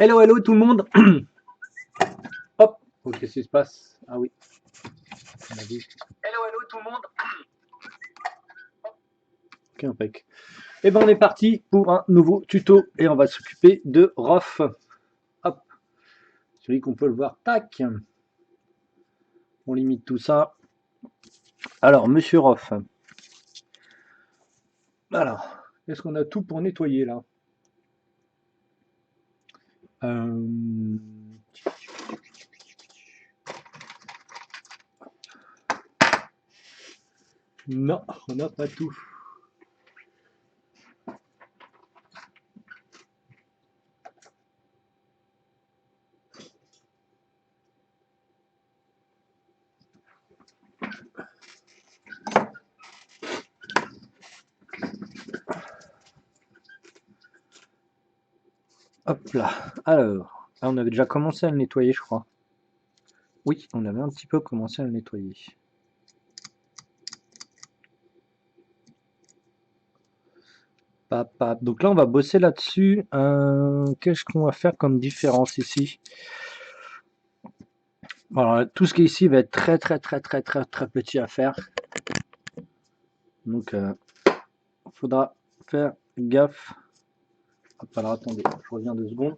Hello, hello tout le monde. Hop, ok, qu'est-ce qui se passe? Ah oui, on a dit. Hello, hello tout le monde. Ok, impec. Et ben on est parti pour un nouveau tuto et on va s'occuper de ROF. Hop, celui qu'on peut le voir. Tac. On limite tout ça. Alors, monsieur ROF. Alors, est-ce qu'on a tout pour nettoyer là? Euh... Non, on n'a pas tout. Hop là. Alors, on avait déjà commencé à le nettoyer, je crois. Oui, on avait un petit peu commencé à le nettoyer. Donc là, on va bosser là-dessus. Qu'est-ce qu'on va faire comme différence ici? Alors, tout ce qui est ici va être très petit à faire. Donc, il faudra faire gaffe. Hop, alors attendez, je reviens 2 secondes.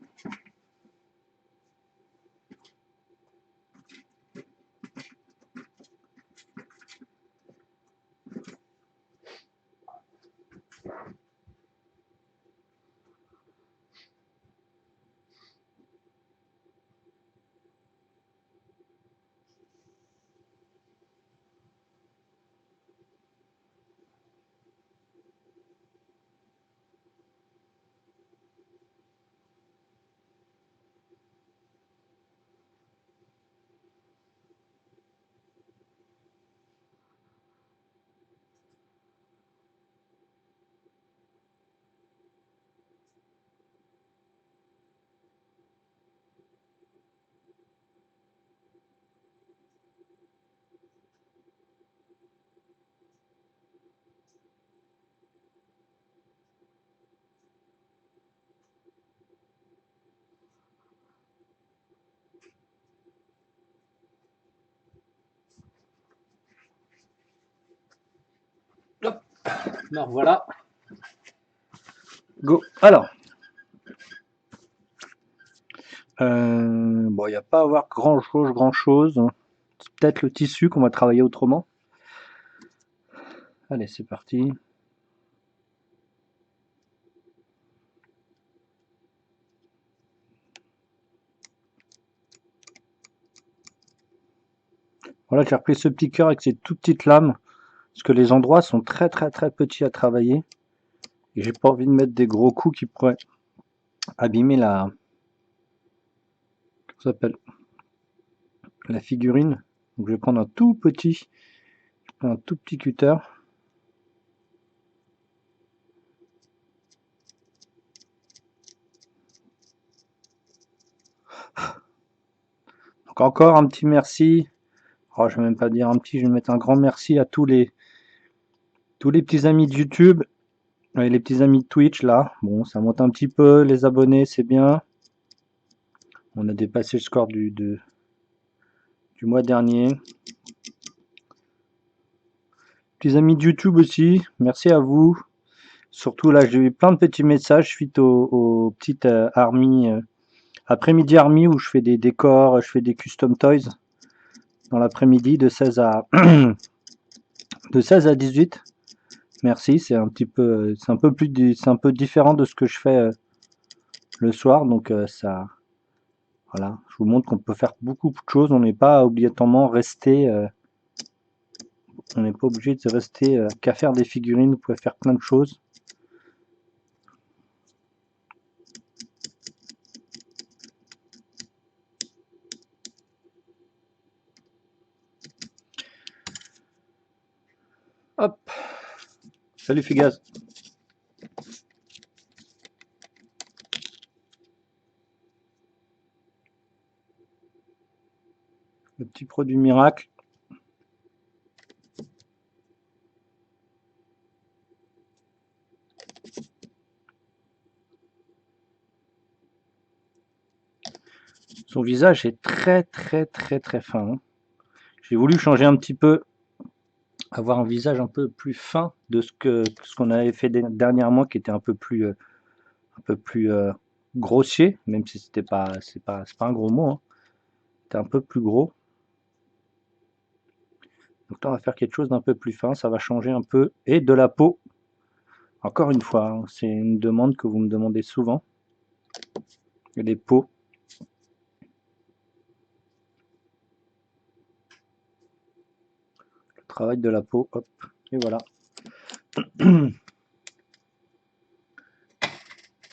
Hop, alors voilà. Go. Alors, bon, il n'y a pas à avoir grand-chose. C'est peut-être le tissu qu'on va travailler autrement. Allez, c'est parti. Voilà, j'ai repris ce petit cœur avec ces toutes petites lames, parce que les endroits sont très petits à travailler. Et j'ai pas envie de mettre des gros coups qui pourraient abîmer la, comment ça s'appelle, la figurine. Donc je vais prendre un tout petit cutter. Donc encore un petit merci. Oh, je vais même pas dire un petit, je vais mettre un grand merci à tous les petits amis de YouTube et les petits amis de Twitch là. Bon, ça monte un petit peu, les abonnés, c'est bien. On a dépassé le score du mois dernier. Petits amis de YouTube aussi, merci à vous. Surtout là, j'ai eu plein de petits messages suite aux petites armies, après-midi army où je fais des décors, je fais des custom toys dans l'après-midi de 16 à de 16 à 18. Merci, c'est un petit peu, c'est un peu différent de ce que je fais le soir, donc ça, voilà, je vous montre qu'on peut faire beaucoup de choses. On n'est pas obligatoirement resté, on n'est pas obligé de rester qu'à faire des figurines. Vous pouvez faire plein de choses. Hop, salut Fugaz. Le petit produit miracle. Son visage est très très très très fin, hein. J'ai voulu changer un petit peu, avoir un visage un peu plus fin de ce qu'on avait fait dernièrement, qui était un peu plus grossier, même si c'est pas un gros mot, hein. C'était un peu plus gros. Donc là, on va faire quelque chose d'un peu plus fin, ça va changer un peu. Et de la peau, encore une fois, hein, c'est une demande que vous me demandez souvent. Les peaux. Le travail de la peau, hop, et voilà.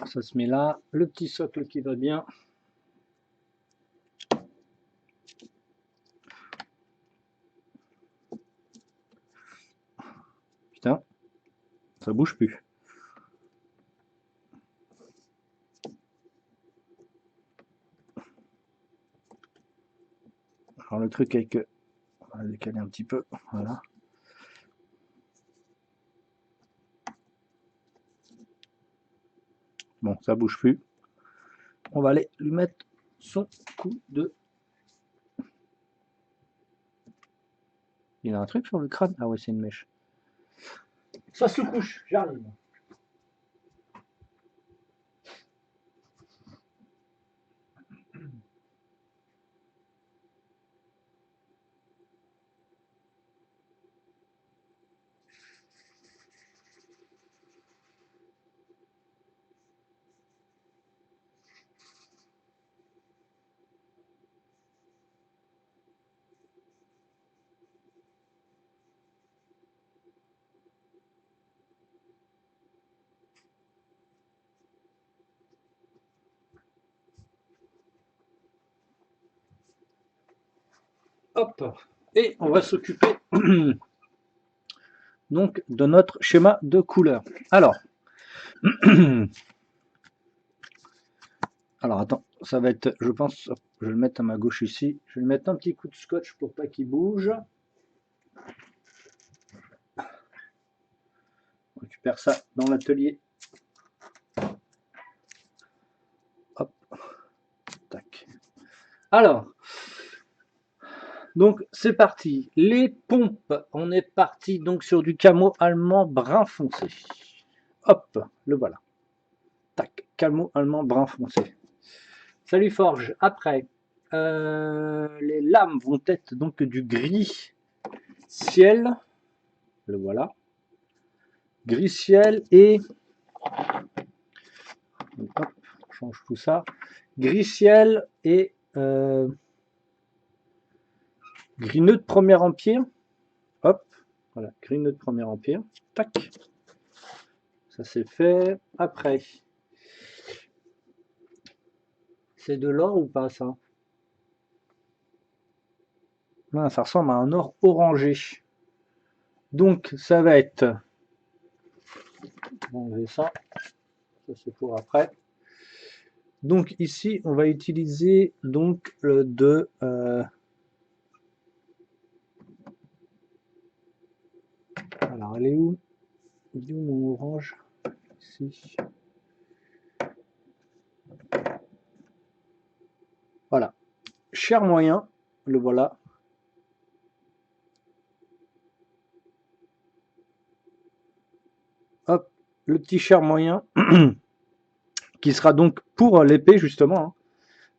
Ça se met là, le petit socle qui va bien. Putain, ça bouge plus. Alors le truc avec, on va décaler un petit peu, voilà. Bon, ça bouge plus. On va aller lui mettre son coup de... Il a un truc sur le crâne? Ah ouais, c'est une mèche. Ça se couche, j'arrive. Hop. Et on va s'occuper donc de notre schéma de couleur. Alors, attends, ça va être, je pense, je vais le mettre à ma gauche ici. Je vais lui mettre un petit coup de scotch pour pas qu'il bouge. On récupère ça dans l'atelier. Hop, tac. Alors, donc c'est parti. Les pompes, on est parti donc sur du camo allemand brun foncé. Hop, le voilà. Tac, camo allemand brun foncé. Salut Forge. Après, les lames vont être donc du gris ciel. Le voilà. Gris ciel et... Hop, on change tout ça. Gris ciel et gris neutre premier empire. Hop, voilà, gris neutre premier empire. Tac. Ça c'est fait. Après, c'est de l'or ou pas ça? Non, ça ressemble à un or orangé. Donc ça va être... On va enlever ça. Ça c'est pour après. Donc ici, on va utiliser donc de... alors, elle est où? Il est où mon orange? Ici. Voilà. Chair moyen, le voilà. Hop, le petit chair moyen qui sera donc pour l'épée justement, hein.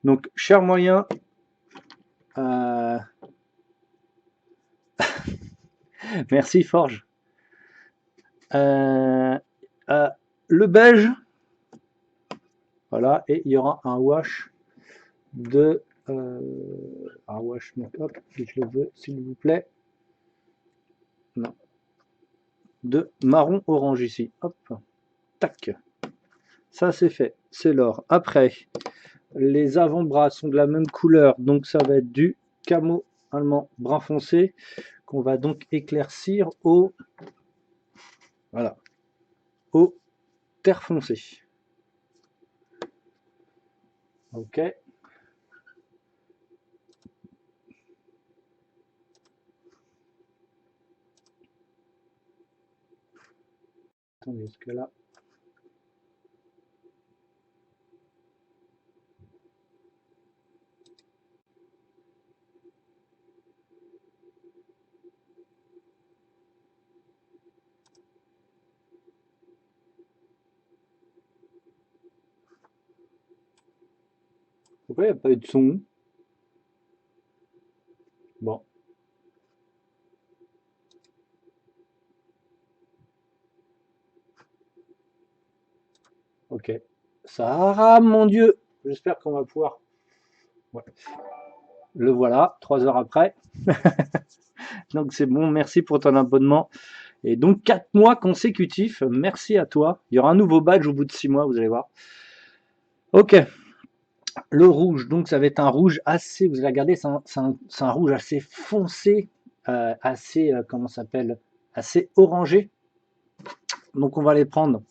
Donc chair moyen. Euh... Merci Forge. Euh, le beige. Voilà, et il y aura un wash de... un wash, donc hop, si je le veux, s'il vous plaît. Non. De marron orange ici. Hop, tac. Ça c'est fait, c'est l'or. Après, les avant-bras sont de la même couleur, donc ça va être du camo allemand brun foncé qu'on va donc éclaircir au... Voilà, au terre foncé. Ok. Attendez, est-ce que là... Pourquoi il n'y a pas eu de son? Bon, ok. Ça rame, mon Dieu. J'espère qu'on va pouvoir. Ouais. Le voilà, 3 heures après. Donc c'est bon, merci pour ton abonnement. Et donc 4 mois consécutifs, merci à toi. Il y aura un nouveau badge au bout de 6 mois, vous allez voir. Ok, le rouge, donc ça va être un rouge assez, vous allez regarder, c'est un rouge assez foncé, assez, comment ça s'appelle, assez orangé. Donc on va aller prendre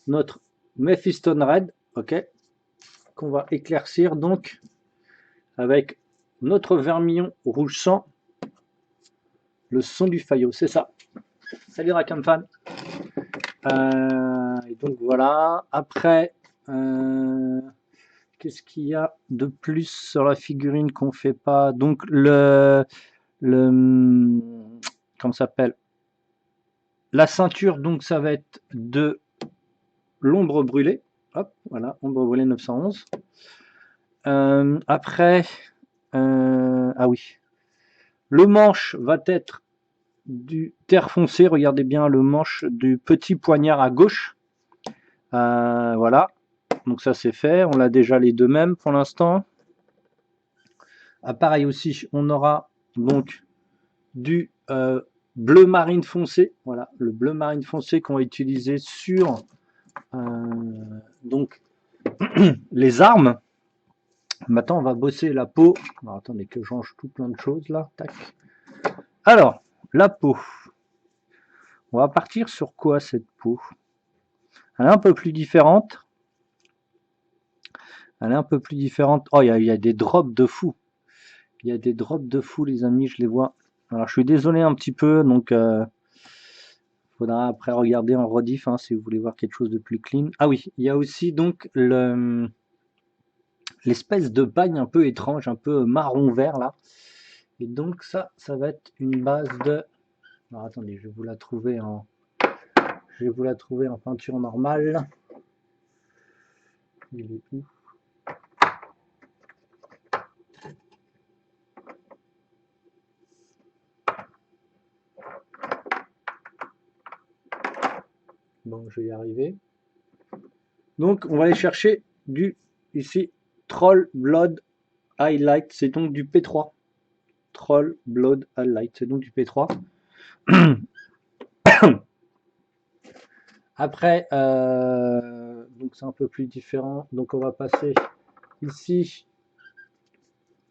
notre Mephiston Red, ok, qu'on va éclaircir donc avec notre vermillon rouge sang, le son du faillot, c'est ça. Salut Rakam Fan. Et donc voilà. Après, qu'est-ce qu'il y a de plus sur la figurine qu'on fait pas? Donc le comment ça s'appelle? La ceinture, donc ça va être de l'ombre brûlée. Hop, voilà, ombre brûlée 911. Après, ah oui, le manche va être du terre foncé. Regardez bien le manche du petit poignard à gauche. Voilà, donc ça c'est fait. On l'a déjà les deux mêmes pour l'instant. Pareil aussi, on aura donc du bleu marine foncé. Voilà, le bleu marine foncé qu'on va utiliser sur donc les armes. Maintenant, on va bosser la peau. Alors, attendez que je change tout plein de choses là. Tac. Alors, la peau. On va partir sur quoi cette peau? Elle est un peu plus différente. Elle est un peu plus différente. Oh, il y a des drops de fou. Il y a des drops de fou, les amis, je les vois. Alors, je suis désolé un petit peu, donc faudra après regarder en rediff hein, si vous voulez voir quelque chose de plus clean. Ah oui, il y a aussi donc l'espèce de pagne un peu étrange, un peu marron vert là. Et donc ça va être une base de. Alors attendez, je vais vous la trouver en peinture normale. Il est où? Bon, je vais y arriver. Donc on va aller chercher du ici Troll Blood Highlight, c'est donc du P3. Troll Blood Highlight, c'est donc du P3. Après, donc c'est un peu plus différent. Donc on va passer ici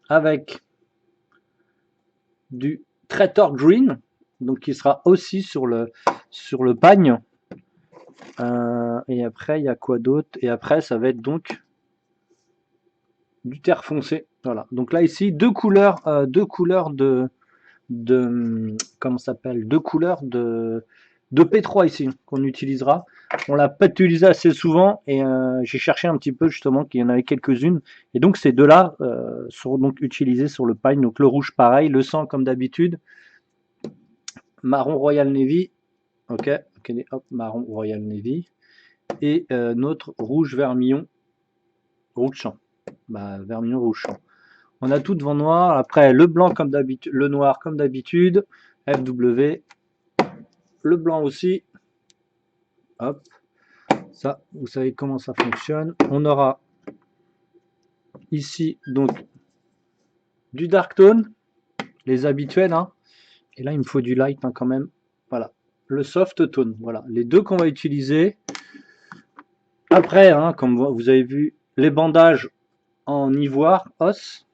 avec du Traitor Green, donc qui sera aussi sur le pagne. Et après, il y a quoi d'autre? Et après, ça va être donc du terre foncé. Voilà. Donc là ici, deux couleurs comment ça s'appelle? Deux couleurs de P3 ici qu'on utilisera. On l'a pas utilisé assez souvent et j'ai cherché un petit peu justement qu'il y en avait quelques-unes. Et donc ces deux-là seront donc utilisés sur le pagne. Donc le rouge pareil, le sang comme d'habitude, marron Royal Navy, ok, hop, marron Royal Navy et notre rouge vermillon rouge champ. Vermillon rouge champ. On a tout devant noir. Après le blanc comme d'habitude, le noir comme d'habitude, FW, le blanc aussi. Hop, ça, vous savez comment ça fonctionne. On aura ici donc du dark tone, les habituels. Hein. Et là, il me faut du light hein, quand même. Voilà, le soft tone. Voilà, les deux qu'on va utiliser. Après, hein, comme vous avez vu, les bandages en ivoire, os.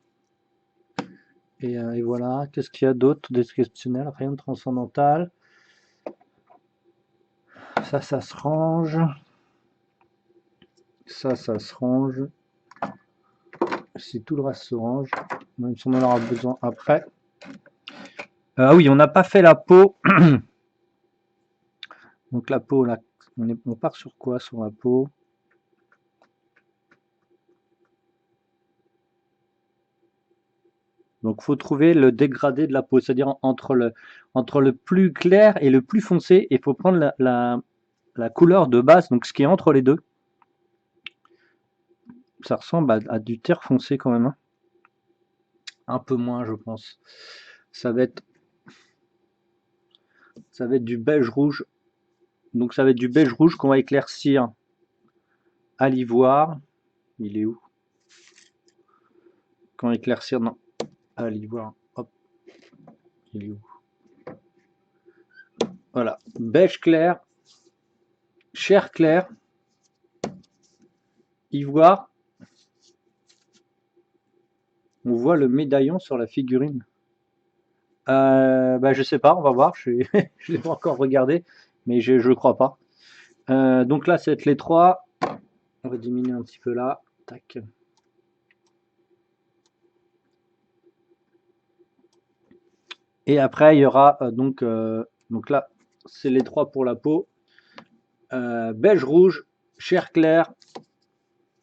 Et voilà, qu'est-ce qu'il y a d'autre d'exceptionnel? Rien de transcendantal. Ça se range. Ça se range. Si tout le reste se range, même si on en aura besoin après. Ah oui, on n'a pas fait la peau. Donc la peau, là, on part sur quoi sur la peau? Donc faut trouver le dégradé de la peau, c'est-à-dire entre le plus clair et le plus foncé, il faut prendre la couleur de base, donc ce qui est entre les deux. Ça ressemble à du terre foncé quand même, hein. Un peu moins, je pense. Ça va être, ça va être du beige rouge. Donc ça va être du beige rouge qu'on va éclaircir à l'ivoire. Il est où? Qu'on va éclaircir, non, à l'ivoire. Hop, il est où? Voilà, beige clair, chair claire, ivoire. On voit le médaillon sur la figurine. Bah, je sais pas, on va voir. Je l'ai pas encore regardé, mais je crois pas. Donc là, c'est les trois. On va diminuer un petit peu là. Tac. Et après, il y aura donc là, c'est les trois pour la peau. Beige rouge, chair claire,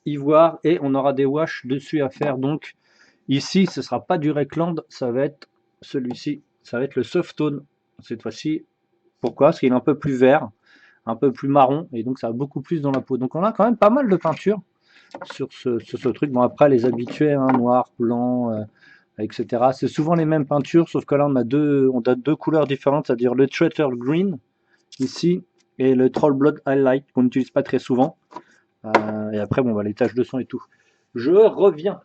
ivoire, et on aura des washes dessus à faire. Donc ici, ce sera pas du Recland, ça va être celui-ci, ça va être le soft tone cette fois-ci. Pourquoi? Parce qu'il est un peu plus vert, un peu plus marron, et donc ça va beaucoup plus dans la peau. Donc on a quand même pas mal de peinture sur ce truc. Bon, après les habitués, hein, noir, blanc, etc. C'est souvent les mêmes peintures, sauf que là on a deux couleurs différentes, c'est-à-dire le Treasure Green ici et le Troll Blood Highlight qu'on n'utilise pas très souvent. Et après, bon, bah, les taches de sang et tout. Je reviens.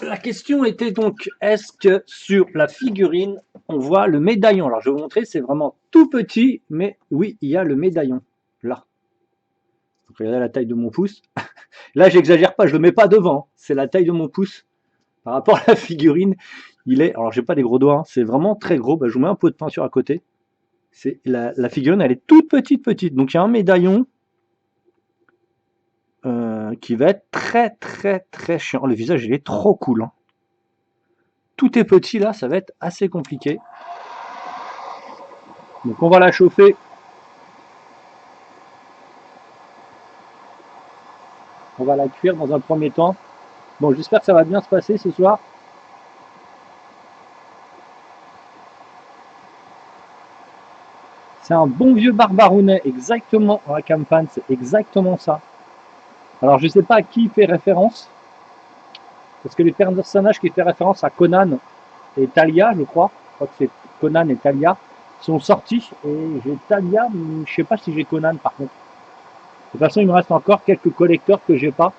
La question était donc, est-ce que sur la figurine, on voit le médaillon? Alors, je vais vous montrer, c'est vraiment tout petit, mais oui, il y a le médaillon, là. Regardez la taille de mon pouce. Là, j'exagère pas, je le mets pas devant, c'est la taille de mon pouce. Par rapport à la figurine, il est, alors j'ai pas des gros doigts, hein, c'est vraiment très gros. Bah, je vous mets un pot de peinture à côté. C'est la figurine, elle est toute petite, petite. Donc il y a un médaillon qui va être très, très, très chiant. Le visage, il est trop cool, hein. Tout est petit là, ça va être assez compliqué. Donc on va la chauffer. On va la cuire dans un premier temps. Bon, j'espère que ça va bien se passer ce soir. C'est un bon vieux barbarounet, exactement à la campagne, c'est exactement ça. Alors je sais pas à qui il fait référence, parce que les personnages qui fait référence à Conan et Talia, je crois que c'est Conan et Talia, sont sortis, et j'ai Talia, mais je sais pas si j'ai Conan par contre. De toute façon, il me reste encore quelques collecteurs que j'ai pas.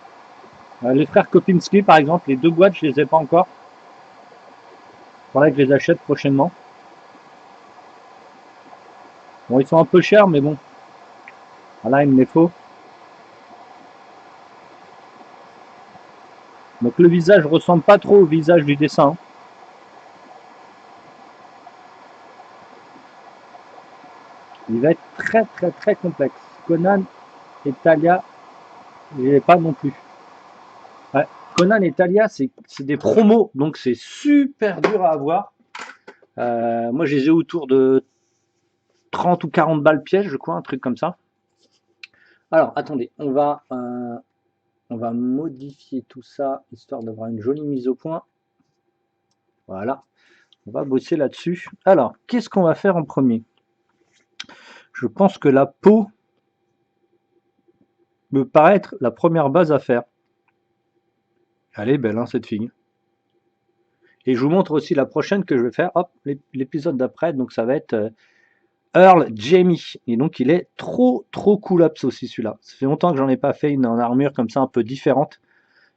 Les frères Kopinski par exemple, les deux boîtes, je les ai pas encore. Il faudrait que je les achète prochainement. Bon, ils sont un peu chers, mais bon, voilà, il me les faut. Donc le visage ressemble pas trop au visage du dessin. Il va être très très très complexe. Conan et Talia, je l'ai pas non plus. Ouais. Conan et Talia, c'est des promos, donc c'est super dur à avoir. Moi, je les ai autour de 30 ou 40 balles pièce, je crois, un truc comme ça. Alors, attendez, on va modifier tout ça, histoire d'avoir une jolie mise au point. Voilà, on va bosser là-dessus. Alors, qu'est-ce qu'on va faire en premier? Je pense que la peau me paraît être la première base à faire. Elle est belle, hein, cette fille. Et je vous montre aussi la prochaine que je vais faire, hop, l'épisode d'après, donc ça va être Earl Jamie. Et donc il est trop trop cool ups aussi celui-là. Ça fait longtemps que j'en ai pas fait une en armure comme ça un peu différente.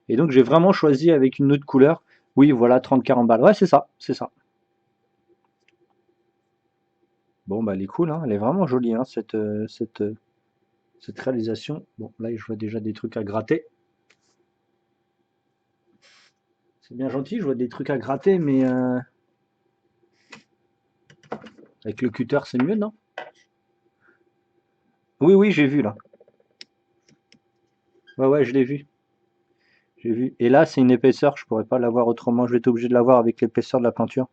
Et donc j'ai vraiment choisi avec une autre couleur. Oui, voilà, 30-40 balles. Ouais, c'est ça, c'est ça. Bon, bah elle est cool, hein. Elle est vraiment jolie, hein, cette réalisation. Bon, là je vois déjà des trucs à gratter. C'est bien gentil, je vois des trucs à gratter, mais avec le cutter c'est mieux, non? Oui, oui, j'ai vu là. Ouais, ouais, je l'ai vu. J'ai vu. Et là, c'est une épaisseur, je pourrais pas l'avoir autrement. Je vais être obligé de l'avoir avec l'épaisseur de la peinture.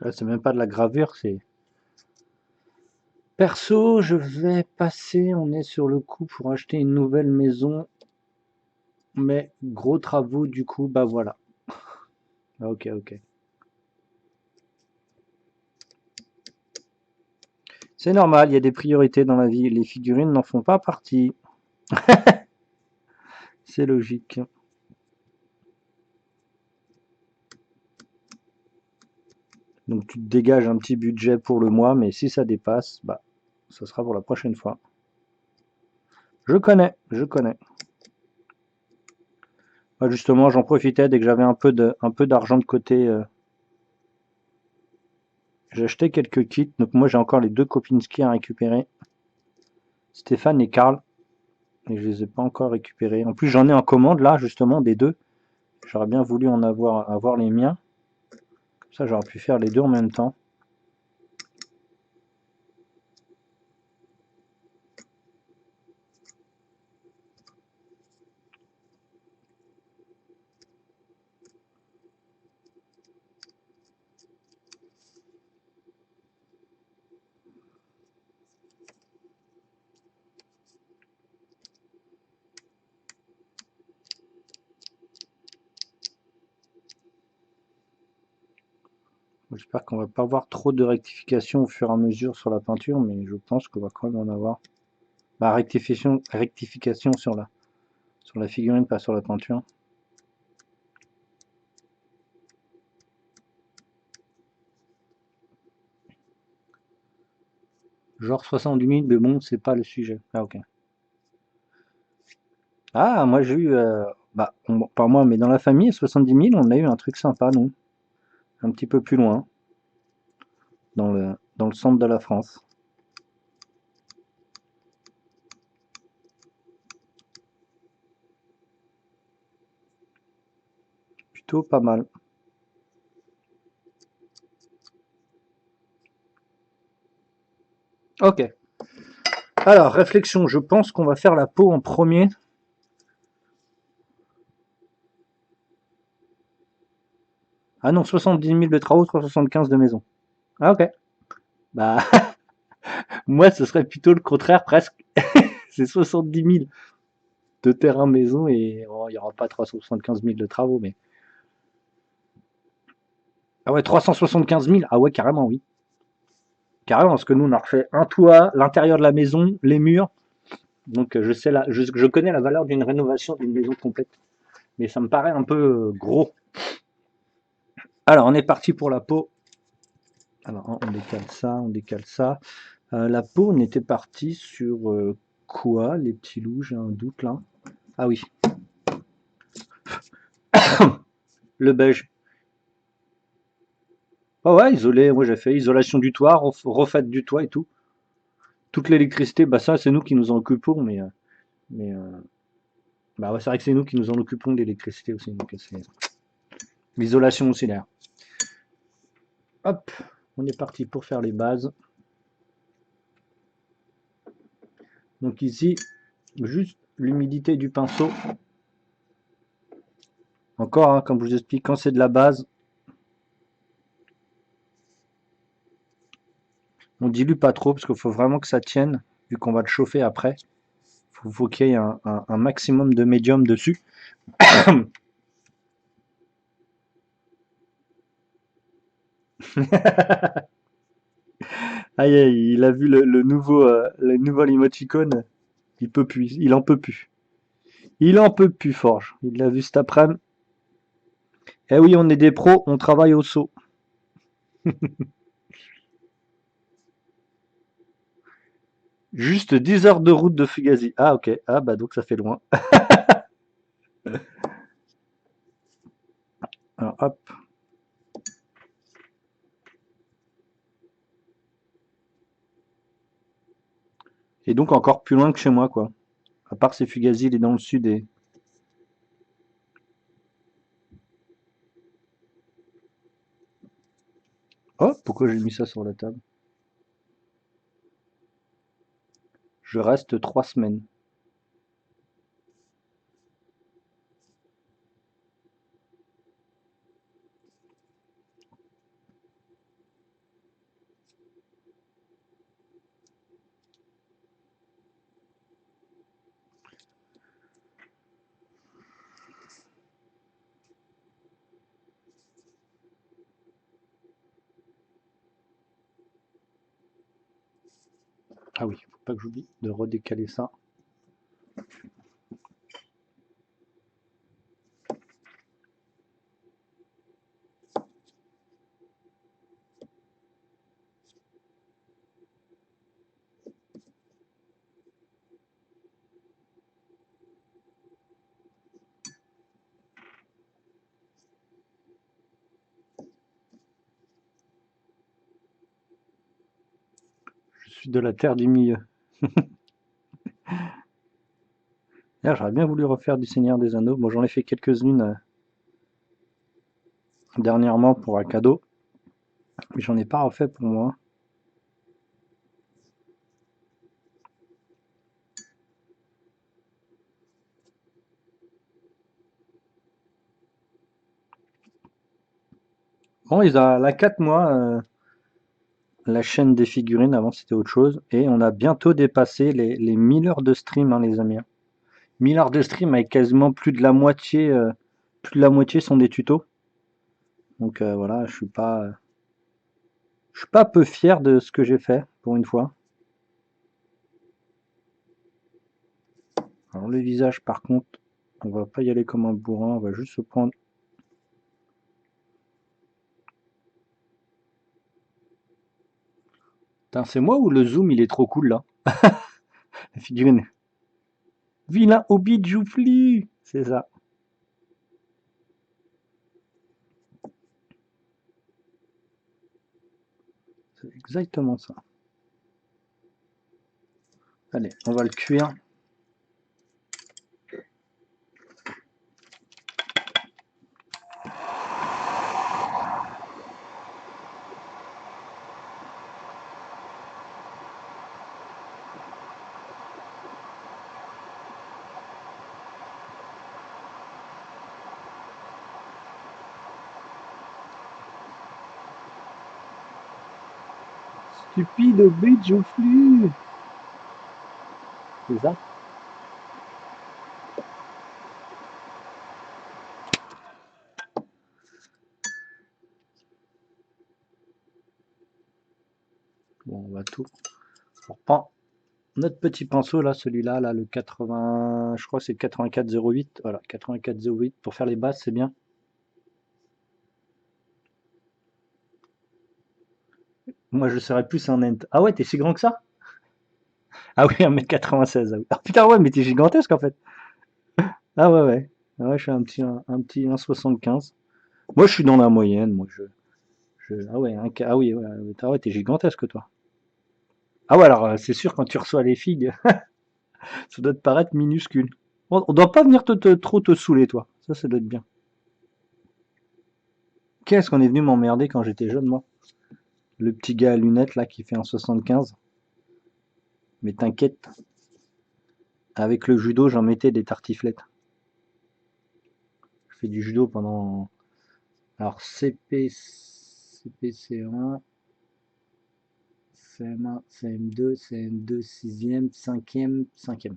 Là, c'est même pas de la gravure, c'est... Perso, je vais passer, on est sur le coup pour acheter une nouvelle maison, mais gros travaux du coup, bah voilà. Ah, ok, ok. C'est normal, il y a des priorités dans la vie, les figurines n'en font pas partie. C'est logique. Donc tu te dégages un petit budget pour le mois, mais si ça dépasse, bah ça sera pour la prochaine fois. Je connais, je connais. Moi, justement, j'en profitais dès que j'avais un peu d'argent de côté. J'ai acheté quelques kits, donc moi j'ai encore les deux Kopinski à récupérer, Stéphane et Karl, et je les ai pas encore récupérés. En plus j'en ai en commande là, justement, des deux. J'aurais bien voulu en avoir les miens. Comme ça j'aurais pu faire les deux en même temps. J'espère qu'on va pas avoir trop de rectifications au fur et à mesure sur la peinture, mais je pense qu'on va quand même en avoir. Bah, rectification sur la figurine, pas sur la peinture. Genre 70 000, mais bon, c'est pas le sujet. Ah, ok. Ah, moi j'ai eu, bah, pas moi, mais dans la famille, 70 000, on a eu un truc sympa, non? Un petit peu plus loin, dans le centre de la France. Plutôt pas mal. Ok. Alors, réflexion, je pense qu'on va faire la peau en premier. Ah non, 70 000 de travaux, 375 de maison. Ah ok. Bah, moi, ce serait plutôt le contraire, presque. C'est 70 000 de terrain maison et bon, il n'y aura pas 375 000 de travaux, mais... Ah ouais, 375 000, ah ouais, carrément, oui. Carrément, parce que nous, on a refait un toit, l'intérieur de la maison, les murs. Donc, je connais la valeur d'une rénovation d'une maison complète. Mais ça me paraît un peu gros. Alors, on est parti pour la peau. Alors, on décale ça, on décale ça. La peau, on était parti sur quoi, les petits loups? J'ai un doute là. Ah oui, le beige. Ah ouais, isolé, moi j'ai fait isolation du toit, refaite du toit et tout. Toute l'électricité, bah ça c'est nous qui nous en occupons, mais bah ouais, c'est vrai que c'est nous qui nous en occupons de l'électricité aussi, donc c'est l'isolation aussi derrière. Hop, on est parti pour faire les bases. Donc ici, juste l'humidité du pinceau. Encore, hein, comme je vous explique, quand c'est de la base, on dilue pas trop parce qu'il faut vraiment que ça tienne, vu qu'on va le chauffer après. Faut qu'il y ait un maximum de médium dessus. Aïe, aïe, il a vu le nouveau emoticon. Il peut plus, il en peut plus. Il en peut plus, Forge. Il l'a vu cet après-midi. Eh oui, on est des pros, on travaille au saut. Juste 10 heures de route de Fugazi. Ah, ok. Ah, bah donc ça fait loin. Alors, hop. Et donc encore plus loin que chez moi, quoi. À part si Fugazi, il est dans le sud et... Oh, pourquoi j'ai mis ça sur la table? Je reste 3 semaines. Ah oui, faut pas que j'oublie de redécaler ça. Je suis de la terre du milieu. D'ailleurs, j'aurais bien voulu refaire du Seigneur des Anneaux. Bon, j'en ai fait quelques-unes dernièrement pour un cadeau, mais j'en ai pas refait pour moi. Bon, ils ont la 4 mois, la chaîne des figurines, avant c'était autre chose, et on a bientôt dépassé les 1000 heures de stream, hein, les amis. 1000 heures de stream avec quasiment plus de la moitié sont des tutos. Donc voilà, je suis pas peu fier de ce que j'ai fait pour une fois. Alors le visage, par contre, on va pas y aller comme un bourrin, on va juste se prendre. Putain, c'est moi ou le zoom il est trop cool là? La figurine. Vilain Hobbit Joufli! C'est ça. C'est exactement ça. Allez, on va le cuire. Stupide Hobbit Joufli! C'est ça? Bon, on va tout. On reprend notre petit pinceau là, celui-là, là, le 80, je crois que c'est le 8408. Voilà, 8408 pour faire les bases, c'est bien. Moi, je serais plus un ent. Ah ouais, t'es si grand que ça? Ah oui, 1m96. Ah, oui. Ah putain, ouais, mais t'es gigantesque en fait. Ah ouais, ouais. Ah ouais, je suis un petit 1,75. Moi, je suis dans la moyenne. Moi, ah ouais, ah oui, ouais, ah ouais, t'es gigantesque toi. Ah ouais, alors c'est sûr, quand tu reçois les figues, ça doit te paraître minuscule. On doit pas venir trop te saouler, toi. Ça doit être bien. Qu'est-ce qu'on est venu m'emmerder quand j'étais jeune, moi? Le petit gars à lunettes, là, qui fait un 75. Mais t'inquiète, avec le judo, j'en mettais des tartiflettes. Je fais du judo pendant... Alors, CPC1, CM1, CM2, CM2, 6e, 5e, 5e.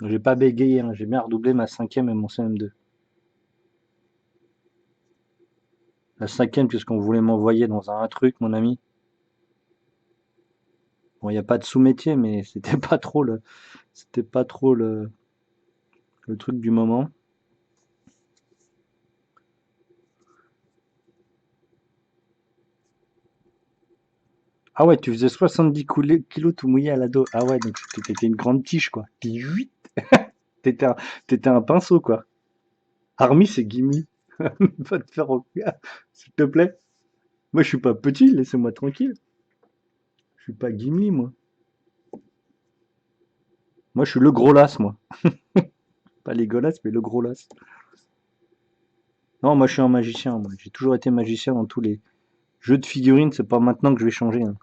J'ai pas bégayé, hein, j'ai bien redoublé ma 5e et mon CM2. La 5e, puisqu'on voulait m'envoyer dans un truc, mon ami. Bon, il n'y a pas de sous-métier, mais c'était pas trop le truc du moment. Ah ouais, tu faisais 70 kilos tout mouillé à l'ado. Ah ouais, donc t'étais une grande tige, quoi. Puis T'étais un, t'étais un pinceau, quoi. Army, c'est Gimli. Va te faire s'il te plaît. Moi, je suis pas petit, laissez-moi tranquille. Je suis pas Gimli, moi. Moi, je suis le gros las, moi. Pas Légolas, mais le gros las. Non, moi, je suis un magicien, moi. J'ai toujours été magicien dans tous les jeux de figurines. C'est pas maintenant que je vais changer, hein.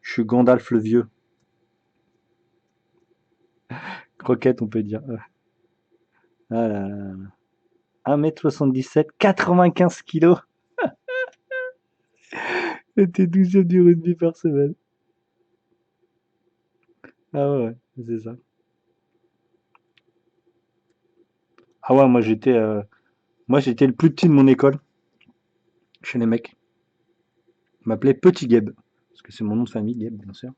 Je suis Gandalf le vieux. Croquette, on peut dire. Ah là là. 1,77 m, 95 kilos. J'étais 12e du rugby par semaine. Ah ouais, ouais, c'est ça. Ah ouais, moi j'étais le plus petit de mon école, chez les mecs. Ils m'appelaient Petit Geb, parce que c'est mon nom de famille, Geb, bien sûr.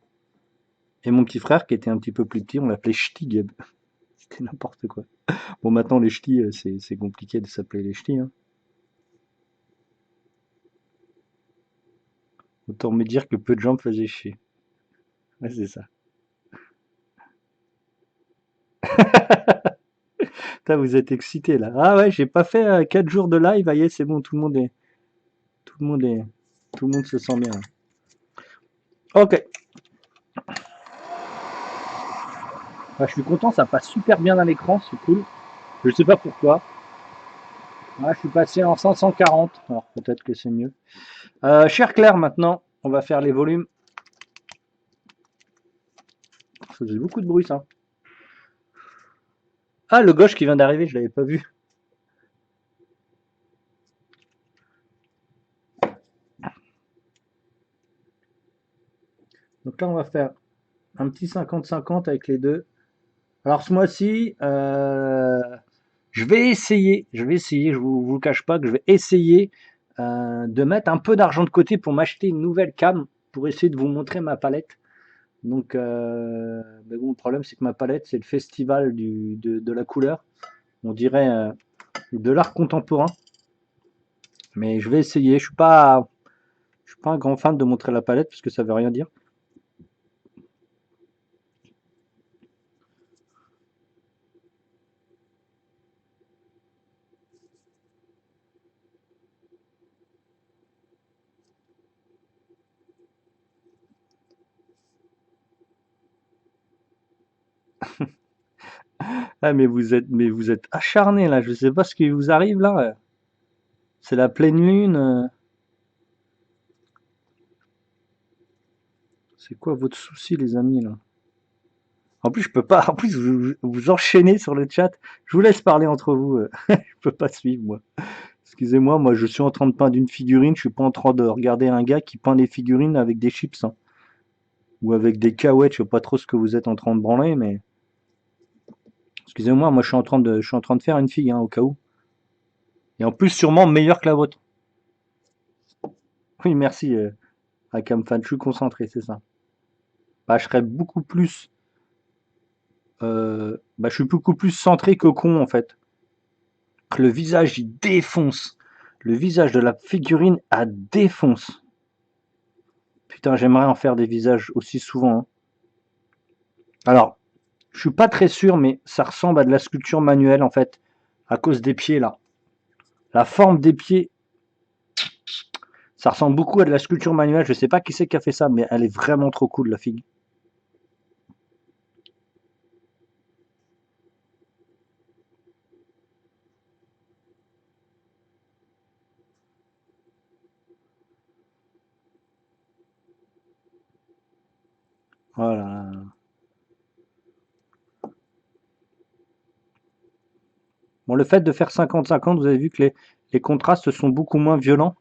Et mon petit frère, qui était un petit peu plus petit, on l'appelait Ch'ti Geb. C'était n'importe quoi. Bon, maintenant, les ch'tis, c'est compliqué de s'appeler les ch'tis, hein. Autant me dire que peu de gens me faisaient chier. Ouais, c'est ça. Putain, vous êtes excités là. Ah ouais, j'ai pas fait 4 jours de live, ah, c'est bon, tout le monde est, tout le monde se sent bien. Ok. Ah, je suis content, ça passe super bien à l'écran, c'est cool. Je sais pas pourquoi. Ah, je suis passé en 540, alors peut-être que c'est mieux. Cher Claire, maintenant, on va faire les volumes. Ça faisait beaucoup de bruit, ça. Ah, le gauche qui vient d'arriver, je l'avais pas vu. Donc là, on va faire un petit 50-50 avec les deux. Alors ce mois-ci, je vous cache pas que je vais essayer de mettre un peu d'argent de côté pour m'acheter une nouvelle cam, pour essayer de vous montrer ma palette. Donc, mais bon, le problème c'est que ma palette c'est le festival de la couleur, on dirait de l'art contemporain. Mais je vais essayer. Je suis pas un grand fan de montrer la palette parce que ça veut rien dire. Ah, mais vous êtes acharné là. Je sais pas ce qui vous arrive là. C'est la pleine lune. C'est quoi votre souci, les amis, là? En plus, je peux pas. En plus, vous enchaînez sur le chat. Je vous laisse parler entre vous. Je peux pas suivre, moi. Excusez-moi, moi, je suis en train de peindre une figurine. Je suis pas en train de regarder un gars qui peint des figurines avec des chips, hein, ou avec des cahuètes. Je sais pas trop ce que vous êtes en train de branler, mais excusez-moi, moi, je suis en train de faire une figue, hein, au cas où. Et en plus, sûrement meilleure que la vôtre. Oui, merci, Akamfan. Je suis concentré, c'est ça. Bah, je serais beaucoup plus. Bah, je suis beaucoup plus centré que con, en fait. Le visage, il défonce. Le visage de la figurine, a défonce. Putain, j'aimerais en faire des visages aussi souvent, hein. Alors, je suis pas très sûr, mais ça ressemble à de la sculpture manuelle, en fait, à cause des pieds, là. La forme des pieds, ça ressemble beaucoup à de la sculpture manuelle. Je sais pas qui c'est qui a fait ça, mais elle est vraiment trop cool, la figue. Voilà. Bon, le fait de faire 50-50, vous avez vu que les contrastes sont beaucoup moins violents.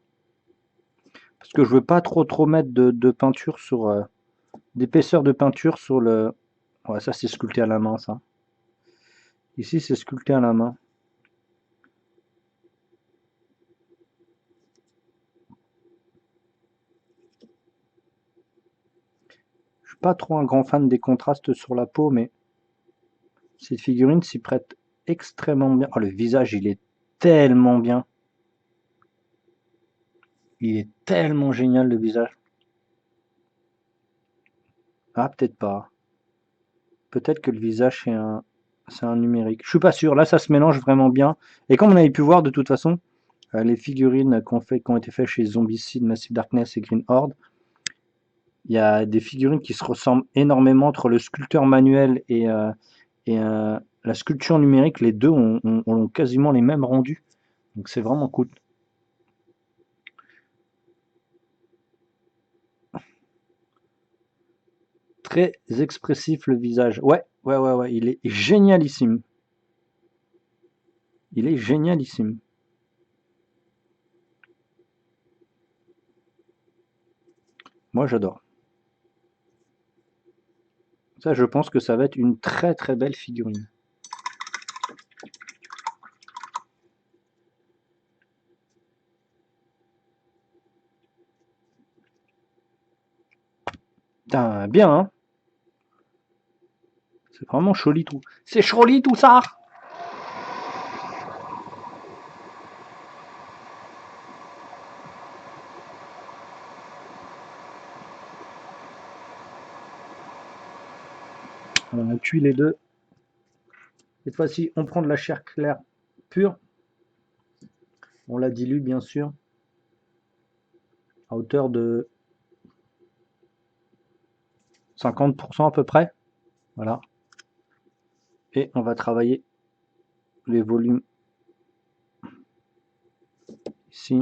Parce que je veux pas trop mettre de peinture sur... d'épaisseur de peinture sur le... Ouais, ça c'est sculpté à la main, ça. Ici, c'est sculpté à la main. Je suis pas trop un grand fan des contrastes sur la peau, mais cette figurine s'y prête extrêmement bien. Oh, le visage, il est tellement bien. Il est tellement génial, le visage. Ah, peut-être pas. Peut-être que le visage, c'est un numérique. Je suis pas sûr. Là, ça se mélange vraiment bien. Et comme on avait pu voir, de toute façon, les figurines qui ont été faites chez Zombicide, Massive Darkness et Green Horde, Il y a des figurines qui se ressemblent énormément entre le sculpteur manuel et la sculpture numérique. Les deux ont quasiment les mêmes rendus. Donc c'est vraiment cool. Très expressif le visage. Ouais, ouais, ouais, ouais. Il est génialissime. Il est génialissime. Moi, j'adore. Ça, je pense que ça va être une très très belle figurine. Putain, bien, hein? C'est vraiment joli tout. C'est joli tout ça! On a cuit les deux. Cette fois-ci, on prend de la chair claire pure. On la dilue, bien sûr, à hauteur de 50% à peu près. Voilà. Et on va travailler les volumes ici.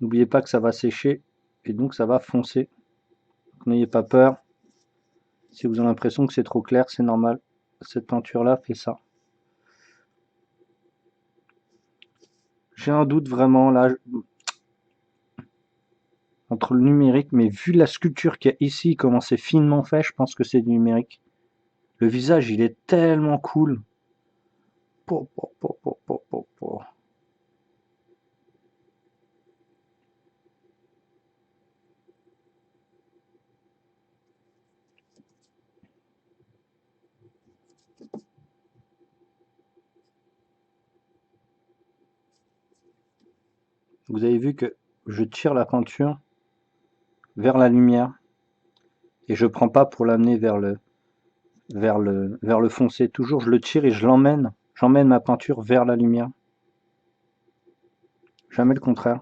N'oubliez pas que ça va sécher et donc ça va foncer. N'ayez pas peur. Si vous avez l'impression que c'est trop clair, c'est normal. Cette peinture-là fait ça. J'ai un doute vraiment là entre le numérique, mais vu la sculpture qu'il y a ici, comment c'est finement fait, je pense que c'est du numérique. Le visage, il est tellement cool. Po, po, po, po, po, po, po. Vous avez vu que je tire la peinture vers la lumière et je prends pas pour l'amener vers le foncé. Toujours, je le tire et je l'emmène. J'emmène ma peinture vers la lumière. Jamais le contraire.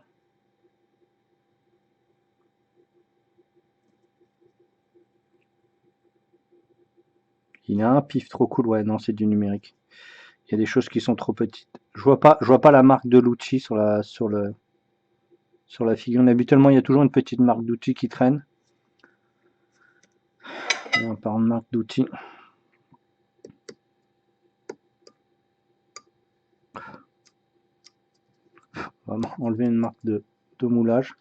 Il a un pif trop cool. Ouais, non, c'est du numérique. Il y a des choses qui sont trop petites. Je vois pas la marque de l'outil sur la figure. Habituellement, il y a toujours une petite marque d'outil qui traîne. Et on parle de marque d'outil. On va enlever une marque de moulage.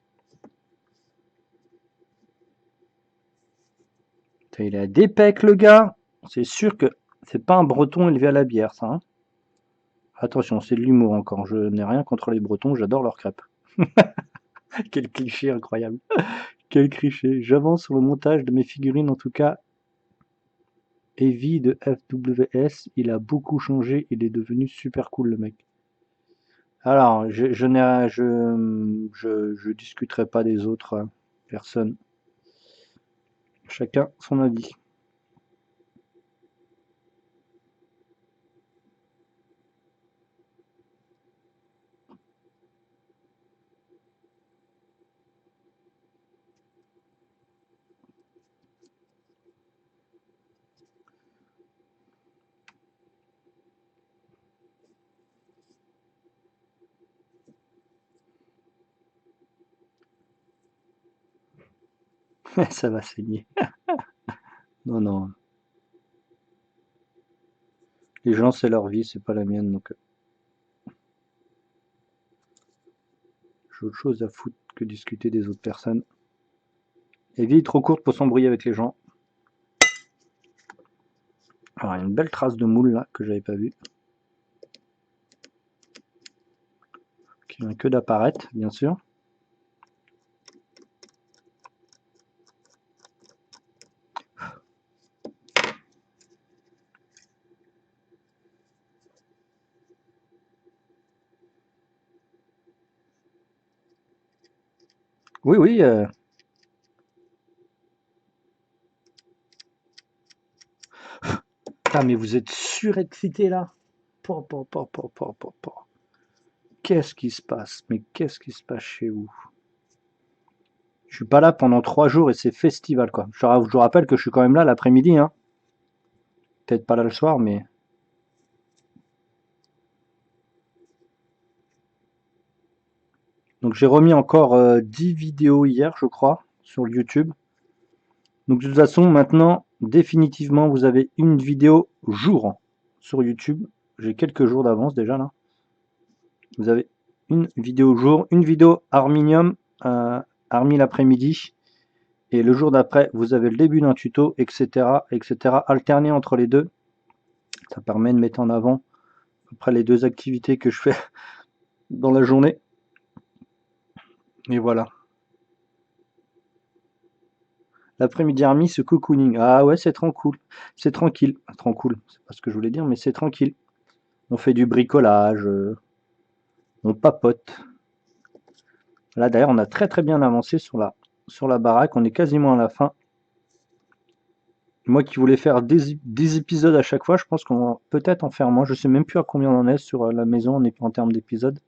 Il a des pecs, le gars. C'est sûr que c'est pas un breton élevé à la bière, ça. Hein. Attention, c'est de l'humour encore. Je n'ai rien contre les bretons, j'adore leurs crêpes. Quel cliché incroyable. Quel cliché. J'avance sur le montage de mes figurines, en tout cas. Heavy de FWS, il a beaucoup changé, il est devenu super cool le mec. Alors, je discuterai pas des autres personnes. Chacun son avis. Ça va saigner. Non, non. Les gens, c'est leur vie, c'est pas la mienne, donc j'ai autre chose à foutre que discuter des autres personnes. Et vie est trop courte pour s'embrouiller avec les gens. Alors, il y a une belle trace de moule là que j'avais pas vue. Qui vient que d'apparaître, bien sûr. Oui, oui. Ah, mais vous êtes surexcité là. Po, po, po, po, po, po, po. Qu'est-ce qui se passe? Mais qu'est-ce qui se passe chez vous? Je suis pas là pendant 3 jours et c'est festival, quoi. Je vous rappelle que je suis quand même là l'après-midi, hein. Peut-être pas là le soir, mais... Donc j'ai remis encore 10 vidéos hier, je crois, sur YouTube. Donc de toute façon, maintenant, définitivement, vous avez une vidéo jour sur YouTube. J'ai quelques jours d'avance déjà là. Vous avez une vidéo jour, une vidéo Arminium, Army l'après-midi. Et le jour d'après, vous avez le début d'un tuto, etc., etc. Alterné entre les deux. Ça permet de mettre en avant après les deux activités que je fais dans la journée. Et voilà. L'après-midi Army, ce cocooning. Ah ouais, c'est tranquille. C'est tranquille. Tranquille, c'est pas ce que je voulais dire, mais c'est tranquille. On fait du bricolage, on papote. Là d'ailleurs, on a très très bien avancé sur la baraque. On est quasiment à la fin. Moi qui voulais faire des épisodes à chaque fois, je pense qu'on va peut-être en faire moins. Je sais même plus à combien on en est sur la maison en termes d'épisodes.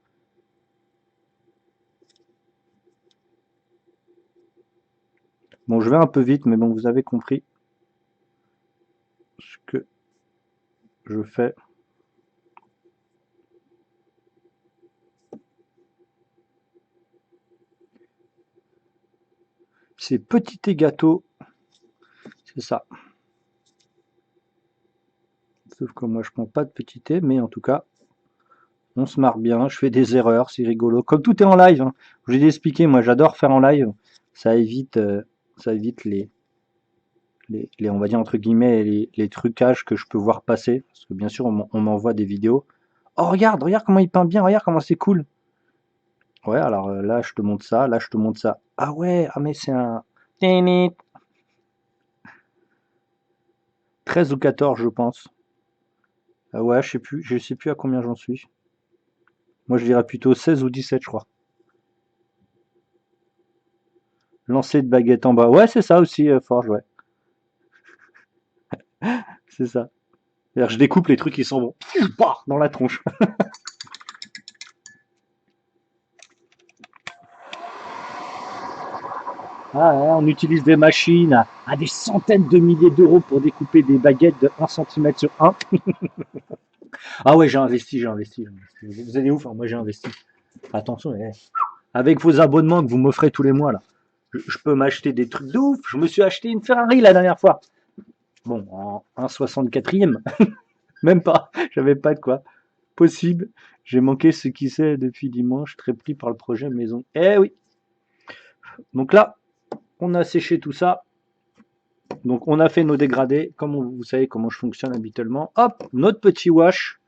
Bon, je vais un peu vite, mais bon, vous avez compris ce que je fais. C'est petit et gâteau, c'est ça. Sauf que moi, je prends pas de petit thé, mais en tout cas, on se marre bien. Je fais des erreurs, c'est rigolo. Comme tout est en live, hein. Je vous ai expliqué, moi, j'adore faire en live. Ça évite, on va dire entre guillemets, les trucages que je peux voir passer. Parce que bien sûr, on m'envoie des vidéos. Oh, regarde comment il peint bien, regarde comment c'est cool. Ouais, alors là, je te montre ça, là, je te montre ça. Ah ouais, ah mais c'est un 13 ou 14, je pense. Ah ouais, je sais plus à combien j'en suis. Moi, je dirais plutôt 16 ou 17, je crois. Lancer de baguette en bas. Ouais, c'est ça aussi, Forge, ouais. C'est ça. C'est-à-dire, je découpe les trucs qui sont bons. Bah, dans la tronche. Ah, ouais, on utilise des machines à des centaines de milliers d'euros pour découper des baguettes de 1 cm sur 1. Ah ouais, j'ai investi. Vous allez ouf, hein, moi j'ai investi. Attention, avec vos abonnements que vous m'offrez tous les mois là, je peux m'acheter des trucs de ouf. Je me suis acheté une Ferrari la dernière fois. Bon, en 1,64e, même pas. J'avais pas de quoi. Possible. J'ai manqué ce qui sait depuis dimanche, très pris par le projet maison. Eh oui. Donc là, on a séché tout ça. Donc on a fait nos dégradés, comme vous savez comment je fonctionne habituellement. Hop, notre petit wash.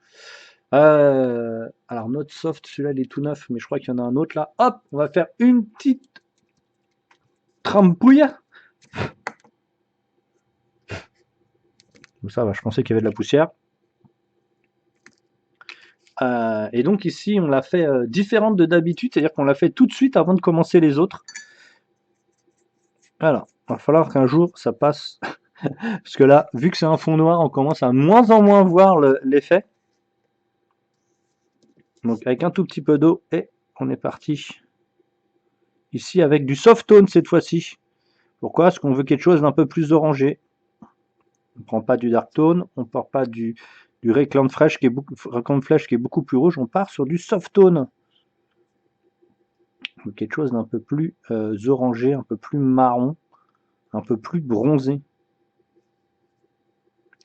Alors notre soft, celui-là il est tout neuf, mais je crois qu'il y en a un autre là. Hop, on va faire une petite trampouille. Ça va, je pensais qu'il y avait de la poussière. Et donc ici, on l'a fait différente de d'habitude, c'est-à-dire qu'on l'a fait tout de suite avant de commencer les autres. Alors, il va falloir qu'un jour ça passe. Parce que là, vu que c'est un fond noir, on commence à moins en moins voir l'effet. Donc avec un tout petit peu d'eau, et on est parti. Ici avec du soft tone cette fois-ci. Pourquoi? Parce qu'on veut quelque chose d'un peu plus orangé. On ne prend pas du dark tone, on ne part pas du Reclam Fresh qui est beaucoup plus rouge, on part sur du soft tone. Donc quelque chose d'un peu plus orangé, un peu plus marron, un peu plus bronzé.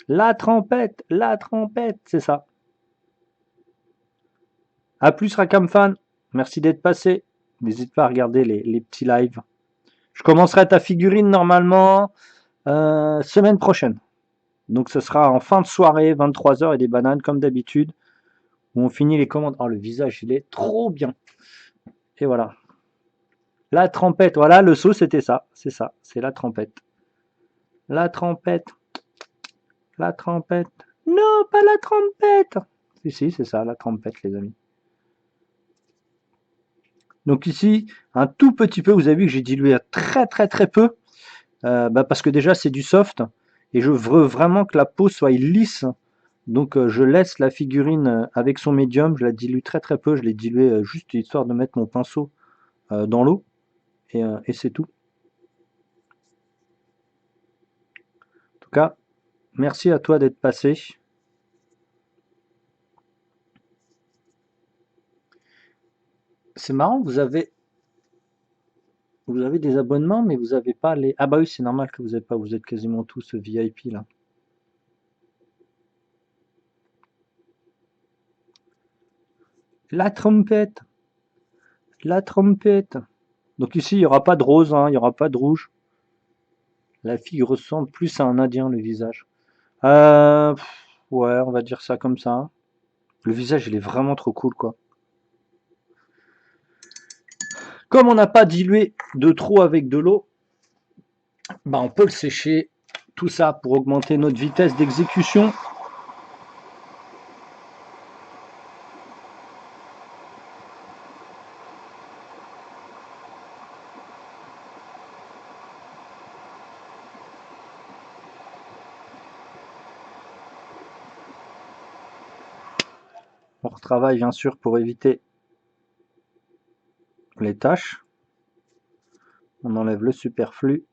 La trempette, c'est ça. A plus Rakam fan, merci d'être passé. N'hésite pas à regarder les petits lives. Je commencerai ta figurine normalement semaine prochaine. Donc ce sera en fin de soirée, 23h et des bananes comme d'habitude. Où on finit les commandes. Oh, le visage, il est trop bien. Et voilà. La trompette, voilà, le saut c'était ça. C'est ça, c'est la trompette. La trompette. La trompette. Non, pas la trompette. Si, c'est ça, la trompette, les amis. Donc ici, un tout petit peu, vous avez vu que j'ai dilué très très très peu. Parce que déjà c'est du soft. Et je veux vraiment que la peau soit lisse. Donc je laisse la figurine avec son médium, je la dilue très très peu. Je l'ai dilué juste histoire de mettre mon pinceau dans l'eau. Et c'est tout. tout cas, merci à toi d'être passé. C'est marrant, vous avez des abonnements, mais vous avez pas les. Ah bah oui, c'est normal que vous n'êtes pas. Vous êtes quasiment tous VIP là. La trompette, la trompette. Donc ici, il n'y aura pas de rose, hein, il n'y aura pas de rouge. La fille ressemble plus à un Indien, le visage. Ouais, on va dire ça comme ça. Le visage, il est vraiment trop cool, quoi. Comme on n'a pas dilué de trop avec de l'eau, bah on peut le sécher. Tout ça pour augmenter notre vitesse d'exécution. On retravaille bien sûr pour éviter les tâches. On enlève le superflu.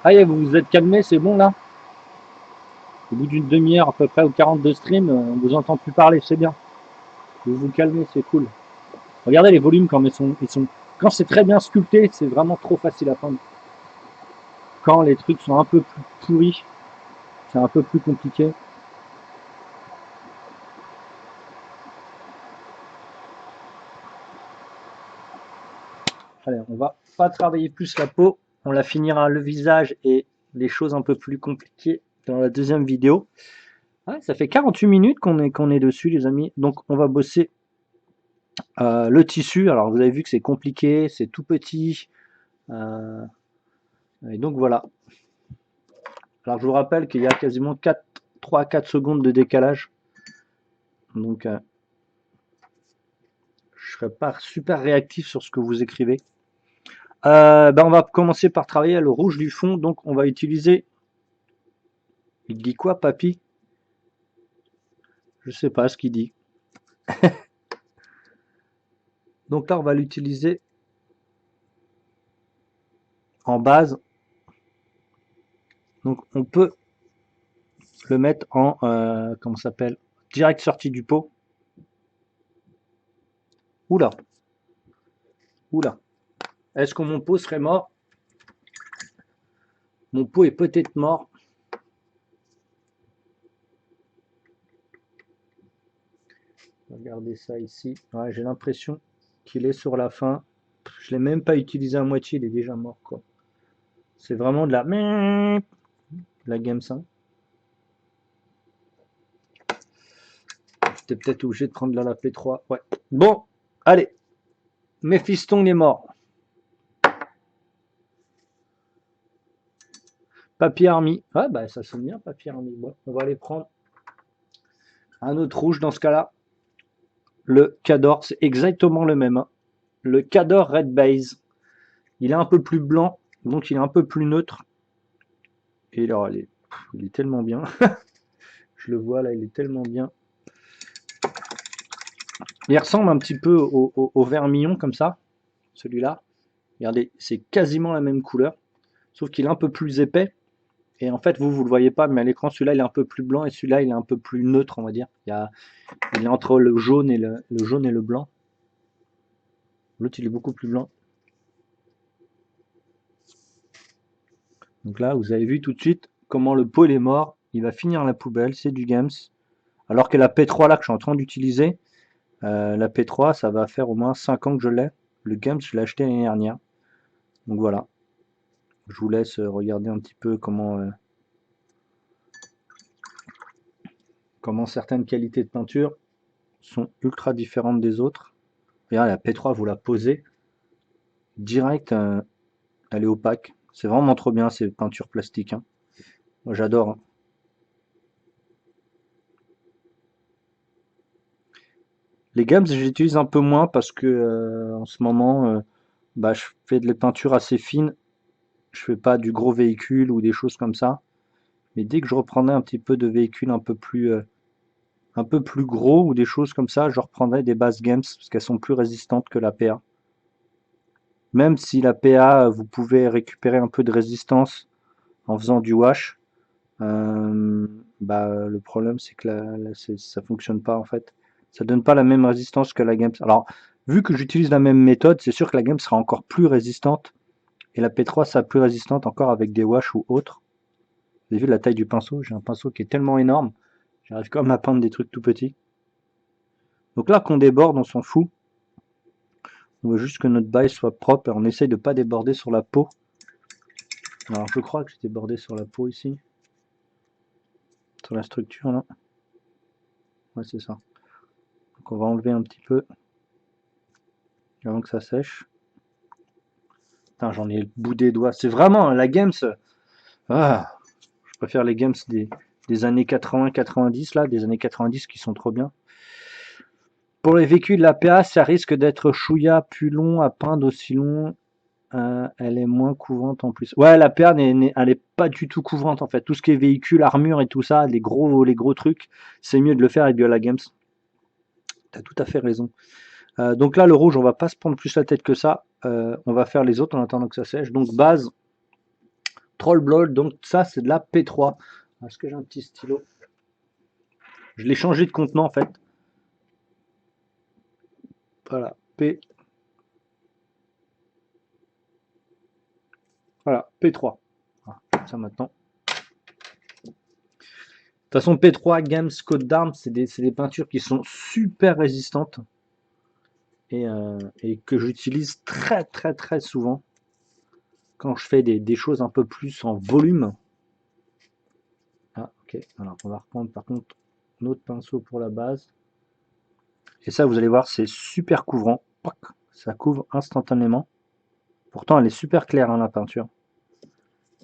Ah, vous vous êtes calmé, c'est bon là? Au bout d'une demi-heure à peu près ou 40 de stream, on vous entend plus parler, c'est bien. Vous vous calmez, c'est cool. Regardez les volumes quand quand c'est très bien sculpté, c'est vraiment trop facile à prendre. Quand les trucs sont un peu plus pourris, c'est un peu plus compliqué. Allez, on va pas travailler plus la peau, on la finira le visage et les choses un peu plus compliquées dans la deuxième vidéo. Ouais, ça fait 48 minutes qu'on est dessus les amis, donc on va bosser le tissu. Alors vous avez vu que c'est compliqué, c'est tout petit, et donc voilà. Alors je vous rappelle qu'il y a quasiment 3 à 4 secondes de décalage, donc je serai pas super réactif sur ce que vous écrivez. On va commencer par travailler le rouge du fond, donc on va utiliser. Il dit quoi, papy? Je sais pas ce qu'il dit. Donc là, on va l'utiliser en base. Donc on peut le mettre en comment ça s'appelle? Direct sorti du pot. Oula, oula. Est-ce que mon pot serait mort? Mon pot est peut-être mort. Regardez ça ici. Ouais, j'ai l'impression qu'il est sur la fin. Je l'ai même pas utilisé à moitié, il est déjà mort quoi. C'est vraiment de la Game 5. J'étais peut-être obligé de prendre la P3. Ouais. Bon, allez. Méphiston est mort. Papier Army. Ouais, bah ça sonne bien, Papier Army. Bon, on va aller prendre un autre rouge dans ce cas-là. Le Cador, c'est exactement le même. Hein. Le Cador Red Base. Il est un peu plus blanc, donc il est un peu plus neutre. Et alors, il est tellement bien. Je le vois là, il est tellement bien. Il ressemble un petit peu au vermillon comme ça, celui-là. Regardez, c'est quasiment la même couleur, sauf qu'il est un peu plus épais. Et en fait, vous le voyez pas, mais à l'écran, celui-là, il est un peu plus blanc et celui-là, il est un peu plus neutre, on va dire. Il est entre le jaune et le blanc. L'autre, il est beaucoup plus blanc. Donc là, vous avez vu tout de suite comment le pot il est mort. Il va finir la poubelle, c'est du Games. Alors que la P3 là que je suis en train d'utiliser, la P3, ça va faire au moins 5 ans que je l'ai. Le Games, je l'ai acheté l'année dernière. Donc voilà. Je vous laisse regarder un petit peu comment certaines qualités de peinture sont ultra différentes des autres. Regardez, la P3, vous la posez direct, elle est opaque. C'est vraiment trop bien ces peintures plastiques. Hein. Moi j'adore. Hein. Les gammes, j'utilise un peu moins parce que en ce moment, je fais de la peinture assez fine. Je fais pas du gros véhicule ou des choses comme ça. Mais dès que je reprendrai un petit peu de véhicule un peu plus un peu plus gros ou des choses comme ça, je reprendrais des bases Games parce qu'elles sont plus résistantes que la PA. Même si la PA, vous pouvez récupérer un peu de résistance en faisant du wash, bah, le problème c'est que ça fonctionne pas en fait. Ça donne pas la même résistance que la Games. Alors, vu que j'utilise la même méthode, c'est sûr que la Games sera encore plus résistante et la P3 sera plus résistante encore avec des wash ou autres. Vous avez vu la taille du pinceau? J'ai un pinceau qui est tellement énorme, j'arrive quand même à peindre des trucs tout petits. Donc là qu'on déborde, on s'en fout. On veut juste que notre bail soit propre et on essaye de pas déborder sur la peau. Alors je crois que j'ai débordé sur la peau ici. Sur la structure là. Ouais, c'est ça. Donc on va enlever un petit peu avant que ça sèche. Putain, j'en ai le bout des doigts. C'est vraiment la Games. Ah, je préfère les Games des années 80-90 là, des années 90 qui sont trop bien. Pour les véhicules, la PA, ça risque d'être chouïa plus long à peindre aussi long. Elle est moins couvrante en plus. Ouais, la PA, elle est pas du tout couvrante en fait. Tout ce qui est véhicule, armure et tout ça, les gros trucs, c'est mieux de le faire avec de la Games. T'as tout à fait raison. Donc là, le rouge, on va pas se prendre plus la tête que ça. On va faire les autres en attendant que ça sèche. Donc base, Troll Blood, donc ça c'est de la P3. Est-ce que j'ai un petit stylo? Je l'ai changé de contenant en fait. Voilà, voilà, P3. Voilà, ça maintenant. De toute façon, P3, Games, Côte d'Armes, c'est des peintures qui sont super résistantes et que j'utilise très souvent quand je fais des choses un peu plus en volume. Ah, ok. Alors, on va reprendre par contre notre pinceau pour la base. Et ça, vous allez voir, c'est super couvrant. Ça couvre instantanément. Pourtant, elle est super claire, hein, la peinture.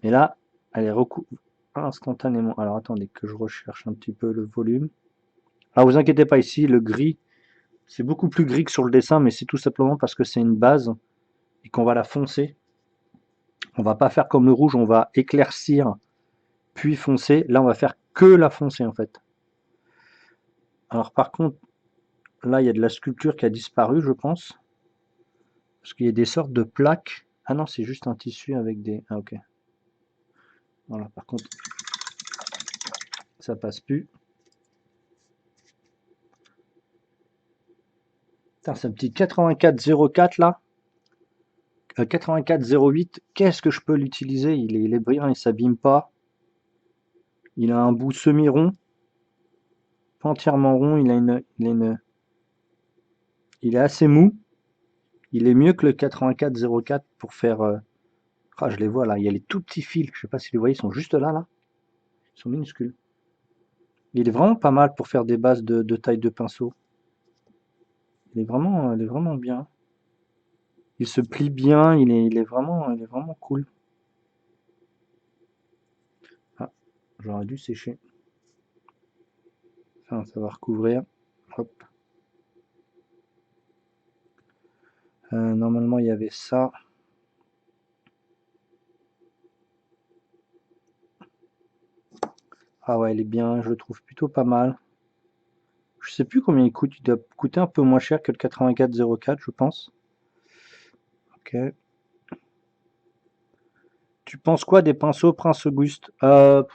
Et là, elle est recouvre instantanément. Alors, attendez que je recherche un petit peu le volume. Alors, vous inquiétez pas ici, le gris, c'est beaucoup plus gris que sur le dessin, mais c'est tout simplement parce que c'est une base et qu'on va la foncer. On va pas faire comme le rouge, on va éclaircir puis foncer. Là, on va faire que la foncer en fait. Alors, par contre, là, il y a de la sculpture qui a disparu, je pense. Parce qu'il y a des sortes de plaques. Ah non, c'est juste un tissu avec des... Ah, ok. Voilà, par contre, ça passe plus. Putain, c'est un petit 8404 là. 8408, qu'est-ce que je peux l'utiliser? Il est brillant, il s'abîme pas. Il a un bout semi-rond. Pas entièrement rond, il est assez mou. Il est mieux que le 8404 pour faire... Ah, je les vois là, il y a les tout petits fils. Je sais pas si vous les voyez, ils sont juste là, là. Ils sont minuscules. Il est vraiment pas mal pour faire des bases de taille de pinceau. Il est vraiment bien. Il se plie bien, il est vraiment cool. Ah, j'aurais dû sécher. Enfin, ça va recouvrir. Hop. Normalement, il y avait ça. Ah ouais, il est bien, je le trouve plutôt pas mal. Je sais plus combien il coûte, il doit coûter un peu moins cher que le 8404, je pense. Ok. Tu penses quoi des pinceaux Prince Auguste? Voilà,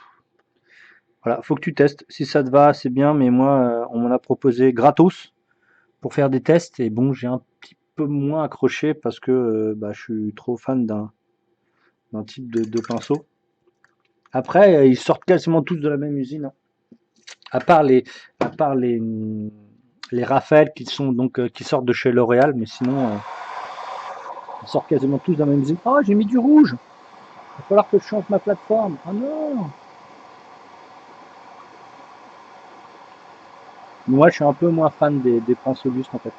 faut que tu testes. Si ça te va, c'est bien, mais moi, on m'en a proposé gratos pour faire des tests. Et bon, j'ai un petit peu moins accroché parce que bah, je suis trop fan d'un type de pinceau. Après, ils sortent quasiment tous de la même usine, hein. À part à part les Raphaël qui sont donc qui sortent de chez L'Oréal, mais sinon, ils sortent quasiment tous de la même usine. Oh, j'ai mis du rouge. Il va falloir que je change ma plateforme. Oh non. Moi, je suis un peu moins fan des Prince Auguste en fait.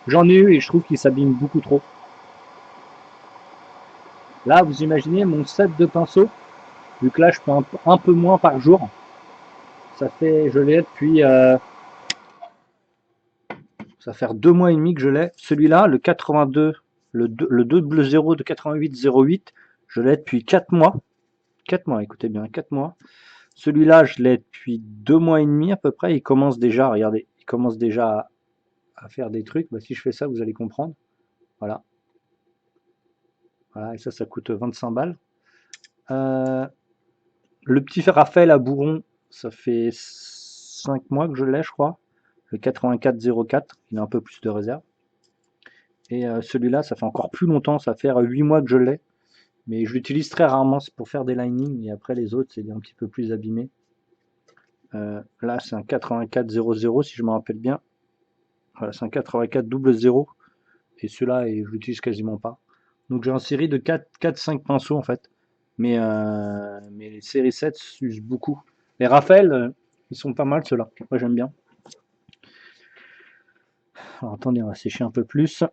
J'en ai eu et je trouve qu'ils s'abîment beaucoup trop. Là, vous imaginez mon set de pinceaux, vu que là, je fais un peu moins par jour. Ça fait, je l'ai depuis, ça fait 2 mois et demi que je l'ai. Celui-là, le 82, le 2 0 de 8808, je l'ai depuis 4 mois. 4 mois, écoutez bien, 4 mois. Celui-là, je l'ai depuis 2 mois et demi à peu près. Il commence déjà, regardez, il commence déjà à faire des trucs. Bah, si je fais ça, vous allez comprendre. Voilà. Voilà, et ça coûte 25 balles. Euh, le petit Raphaël à Bourron, ça fait 5 mois que je l'ai, je crois. Le 8404, il a un peu plus de réserve. Et celui-là, ça fait encore plus longtemps, ça fait 8 mois que je l'ai. Mais je l'utilise très rarement, c'est pour faire des linings. Et après, les autres, c'est un petit peu plus abîmé. Là, c'est un 8400 si je me rappelle bien. Voilà, c'est un 8400. Et celui-là, je l'utilise quasiment pas. Donc j'ai une série de 4-5 pinceaux en fait. Mais les séries 7 s'usent beaucoup. Les Raphaël, ils sont pas mal ceux-là. Moi j'aime bien. Alors attendez, on va sécher un peu plus.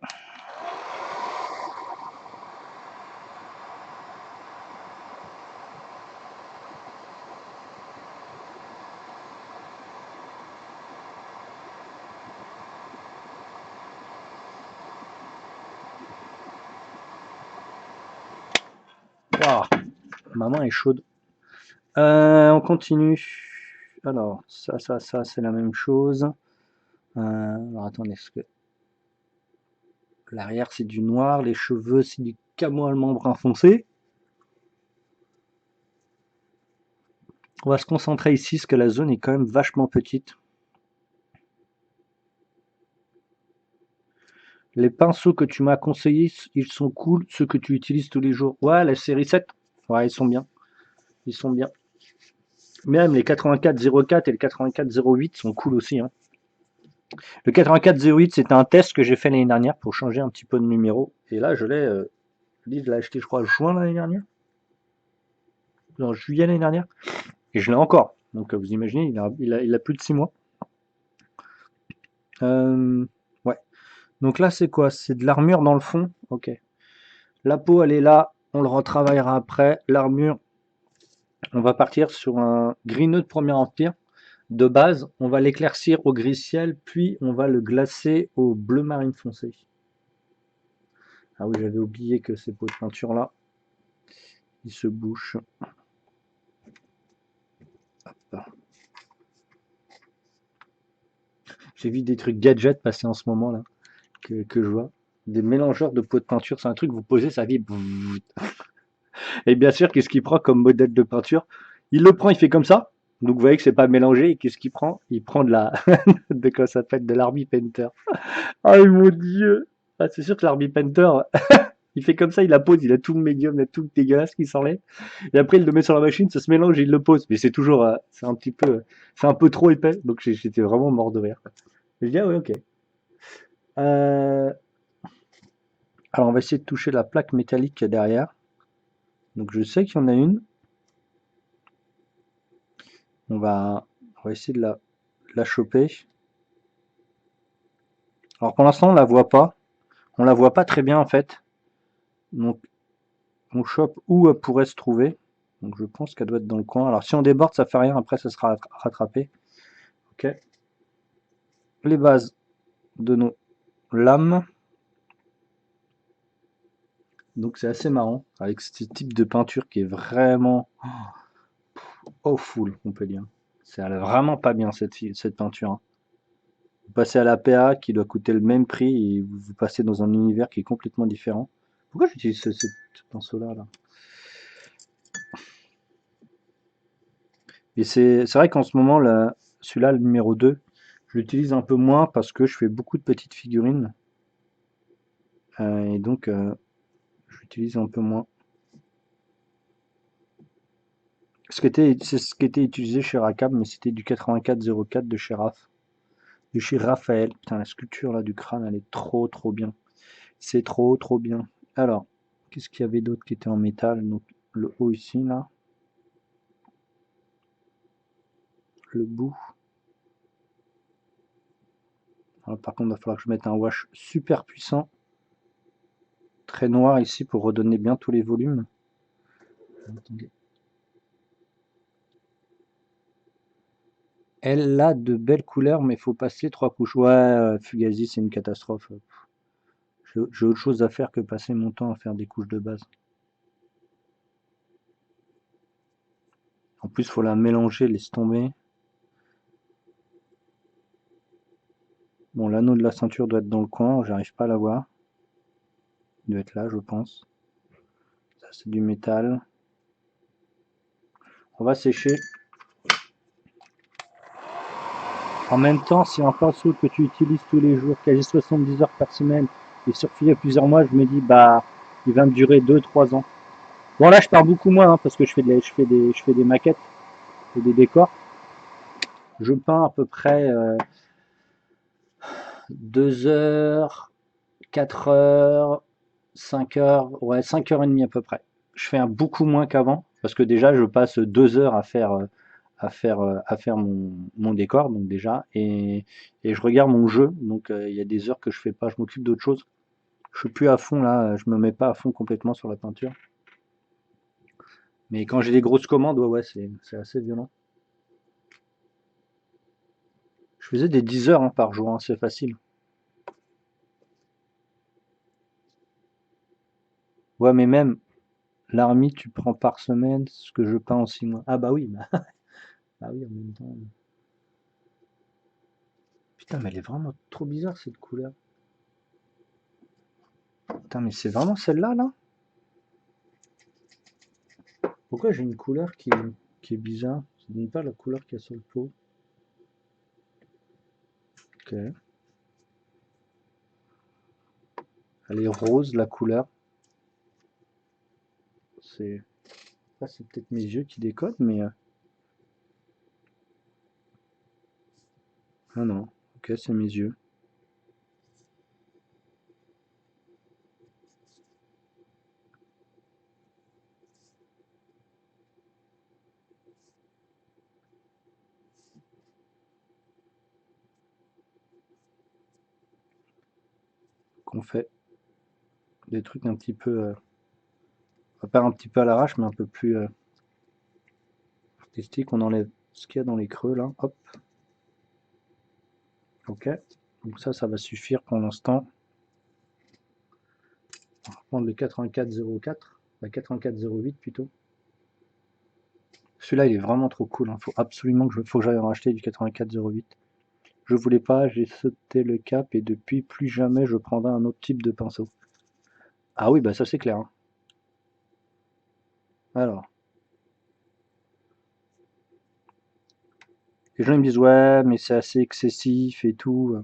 Waouh, ma main est chaude. On continue. Alors, ça, c'est la même chose. Alors attendez, est-ce que l'arrière c'est du noir, les cheveux c'est du camo allemand brun foncé. On va se concentrer ici parce que la zone est quand même vachement petite. Les pinceaux que tu m'as conseillés, ils sont cool, ceux que tu utilises tous les jours. Ouais, la série 7, ouais, ils sont bien. Ils sont bien. Même les 8404 et le 8408 sont cool aussi, hein. Le 8408, c'était un test que j'ai fait l'année dernière pour changer un petit peu de numéro. Et là, je l'ai acheté, je crois, juin l'année dernière. Non, juillet l'année dernière. Et je l'ai encore. Donc, vous imaginez, il a plus de 6 mois. Ouais. Donc là, c'est quoi? C'est de l'armure dans le fond. Ok. La peau, elle est là. On le retravaillera après. L'armure, on va partir sur un gris-nœud de Premier Empire. De base, on va l'éclaircir au gris ciel, puis on va le glacer au bleu marine foncé. Ah oui, j'avais oublié que ces pots de peinture là, ils se bouchent. J'ai vu des trucs gadgets passer en ce moment là, que je vois. Des mélangeurs de pots de peinture, c'est un truc que vous posez, ça vibre. Et bien sûr, qu'est-ce qu'il prend comme modèle de peinture? Il le prend, il fait comme ça. Donc vous voyez que c'est pas mélangé. Et qu'est-ce qu'il prend? Il prend de la de quoi ça s'appelle, de l'Army Painter. Ah mon dieu! Ah, c'est sûr que l'Army Painter, il fait comme ça, il la pose, il a tout le médium, il a tout le dégueulasse qui s'enlève. Et après, il le met sur la machine, ça se mélange et il le pose. Mais c'est toujours, c'est un petit peu, c'est un peu trop épais. Donc j'étais vraiment mort de rire. Je dis, ah ouais, ok. Euh, alors on va essayer de toucher la plaque métallique qu'il y a derrière. Donc je sais qu'il y en a une. On va essayer de la choper. Alors pour l'instant, on la voit pas. On la voit pas très bien en fait. Donc on chope où elle pourrait se trouver. Donc je pense qu'elle doit être dans le coin. Alors si on déborde, ça fait rien. Après, ça sera rattrapé. Ok. Les bases de nos lames. Donc c'est assez marrant avec ce type de peinture qui est vraiment awful, on peut dire. C'est vraiment pas bien cette peinture, hein. Vous passez à la PA qui doit coûter le même prix et vous passez dans un univers qui est complètement différent. Pourquoi j'utilise ce pinceau-là là? Et c'est vrai qu'en ce moment, là, celui-là, le numéro 2, je l'utilise un peu moins parce que je fais beaucoup de petites figurines. Et donc, je l'utilise un peu moins. C'est ce qui était utilisé chez Racab, mais c'était du 8404 de chez Raphaël. Putain, la sculpture là du crâne, elle est trop trop bien. C'est trop trop bien. Alors, qu'est-ce qu'il y avait d'autre qui était en métal? Donc, le haut ici, là. Le bout. Alors, par contre, il va falloir que je mette un wash super puissant. Très noir ici pour redonner bien tous les volumes. Attendez. Elle a de belles couleurs, mais il faut passer 3 couches. Ouais, Fugazi, c'est une catastrophe. J'ai autre chose à faire que passer mon temps à faire des couches de base. plus, faut la mélanger, laisse tomber. Bon, l'anneau de la ceinture doit être dans le coin, j'arrive pas à l'avoir. Il doit être là, je pense. Ça, c'est du métal. On va sécher. En même temps, si un pinceau que tu utilises tous les jours, quasi 70 heures par semaine, et sur plusieurs mois, je me dis, bah, il va me durer 2-3 ans. Bon, là, je pars beaucoup moins, hein, parce que je fais des maquettes et des décors. Je peins à peu près 2 heures, 4 heures, 5 heures, ouais, 5 heures et demie à peu près. Je fais beaucoup moins qu'avant, parce que déjà, je passe 2 heures à faire mon décor, donc déjà, et je regarde mon jeu, donc il y a des heures que je fais pas, je m'occupe d'autre chose. Je suis plus à fond là, je me mets pas à fond complètement sur la peinture. Mais quand j'ai des grosses commandes, ouais, ouais, c'est assez violent. Je faisais des 10 heures hein, par jour, hein, c'est facile. Ouais, mais même l'army, tu prends par semaine ce que je peins en 6 mois. Ah bah oui, bah oui, en même temps. Putain, mais elle est vraiment trop bizarre cette couleur. Putain, mais c'est vraiment celle-là, là? Pourquoi j'ai une couleur qui est bizarre? Ça donne pas la couleur qu'il y a sur le pot. Ok. Elle est rose, la couleur. C'est. Ah, c'est peut-être mes yeux qui décodent, mais. Ah non. Ok, c'est mes yeux. Qu'on fait des trucs un petit peu. Pas un petit peu à l'arrache, mais un peu plus artistique. On enlève ce qu'il y a dans les creux, là. Hop. Ok. Donc ça va suffire pour l'instant. On va prendre le 8404. La 8408 plutôt. Celui-là, il est vraiment trop cool. Hein. Faut absolument faut que j'aille en racheter du 8408. Je voulais pas, j'ai sauté le cap et depuis plus jamais je prendrai un autre type de pinceau. Ah oui, bah ça c'est clair. Hein. Alors, les gens ils me disent ouais, mais c'est assez excessif et tout.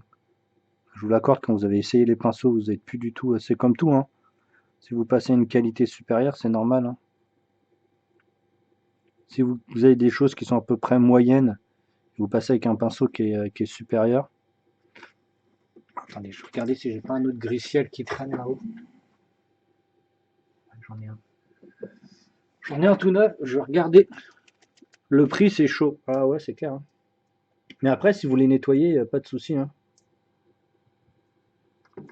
Je vous l'accorde, quand vous avez essayé les pinceaux, vous n'êtes plus du tout. C'est comme tout, hein. Si vous passez à une qualité supérieure, c'est normal. Hein. Si vous avez des choses qui sont à peu près moyennes, vous passez avec un pinceau qui est supérieur. Attendez, je vais regarder si j'ai pas un autre gris-ciel qui traîne là-haut. J'en ai un. J'en ai un tout neuf, je vais regarder. Le prix c'est chaud. Ah ouais, c'est clair. Hein. Mais après, si vous les nettoyez, pas de souci. Hein.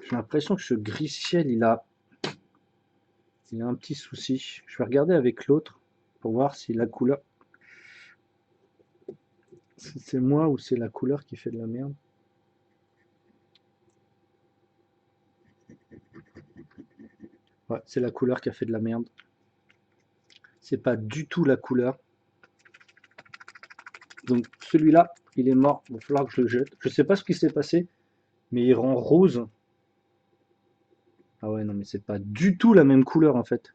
J'ai l'impression que ce gris-ciel, il a un petit souci. Je vais regarder avec l'autre pour voir si la couleur, si c'est moi ou c'est la couleur qui fait de la merde. Ouais, c'est la couleur qui a fait de la merde. C'est pas du tout la couleur. Donc celui-là, il est mort. Il va falloir que je le jette. Je sais pas ce qui s'est passé, mais il rend rose. Ah ouais, non, mais c'est pas du tout la même couleur en fait.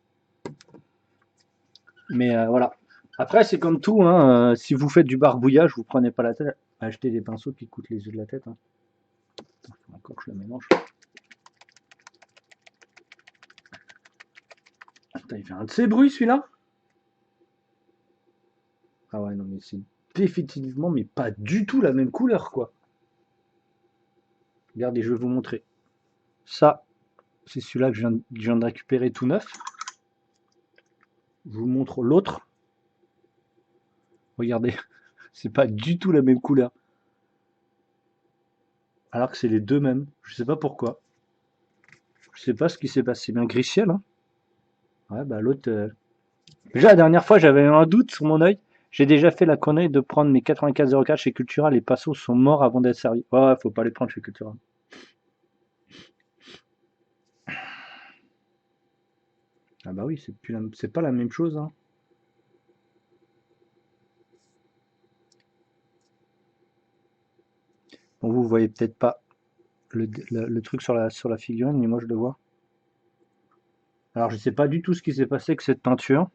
Mais voilà. Après, c'est comme tout, hein, si vous faites du barbouillage, vous prenez pas la tête. Achetez des pinceaux qui coûtent les yeux de la tête. Hein. Attends, faut encore que je le mélange. Putain, il fait un de ces bruits celui-là. Ah ouais, non, mais c'est définitivement, mais pas du tout la même couleur, quoi. Regardez, je vais vous montrer. Ça, c'est celui-là que je viens de récupérer tout neuf. Je vous montre l'autre. Regardez, c'est pas du tout la même couleur. Alors que c'est les deux mêmes. Je sais pas pourquoi. Je sais pas ce qui s'est passé. C'est bien gris ciel, hein. Ouais, bah l'autre. Déjà, la dernière fois, j'avais un doute sur mon œil. J'ai déjà fait la connerie de prendre mes 8404 chez Cultura. Les pinceaux sont morts avant d'être servis. Ouais, faut pas les prendre chez Cultura. Ah bah oui, c'est pas la même chose, hein. voyez peut-être pas le truc sur la figurine, mais moi je le vois. Alors je sais pas du tout ce qui s'est passé avec cette peinture.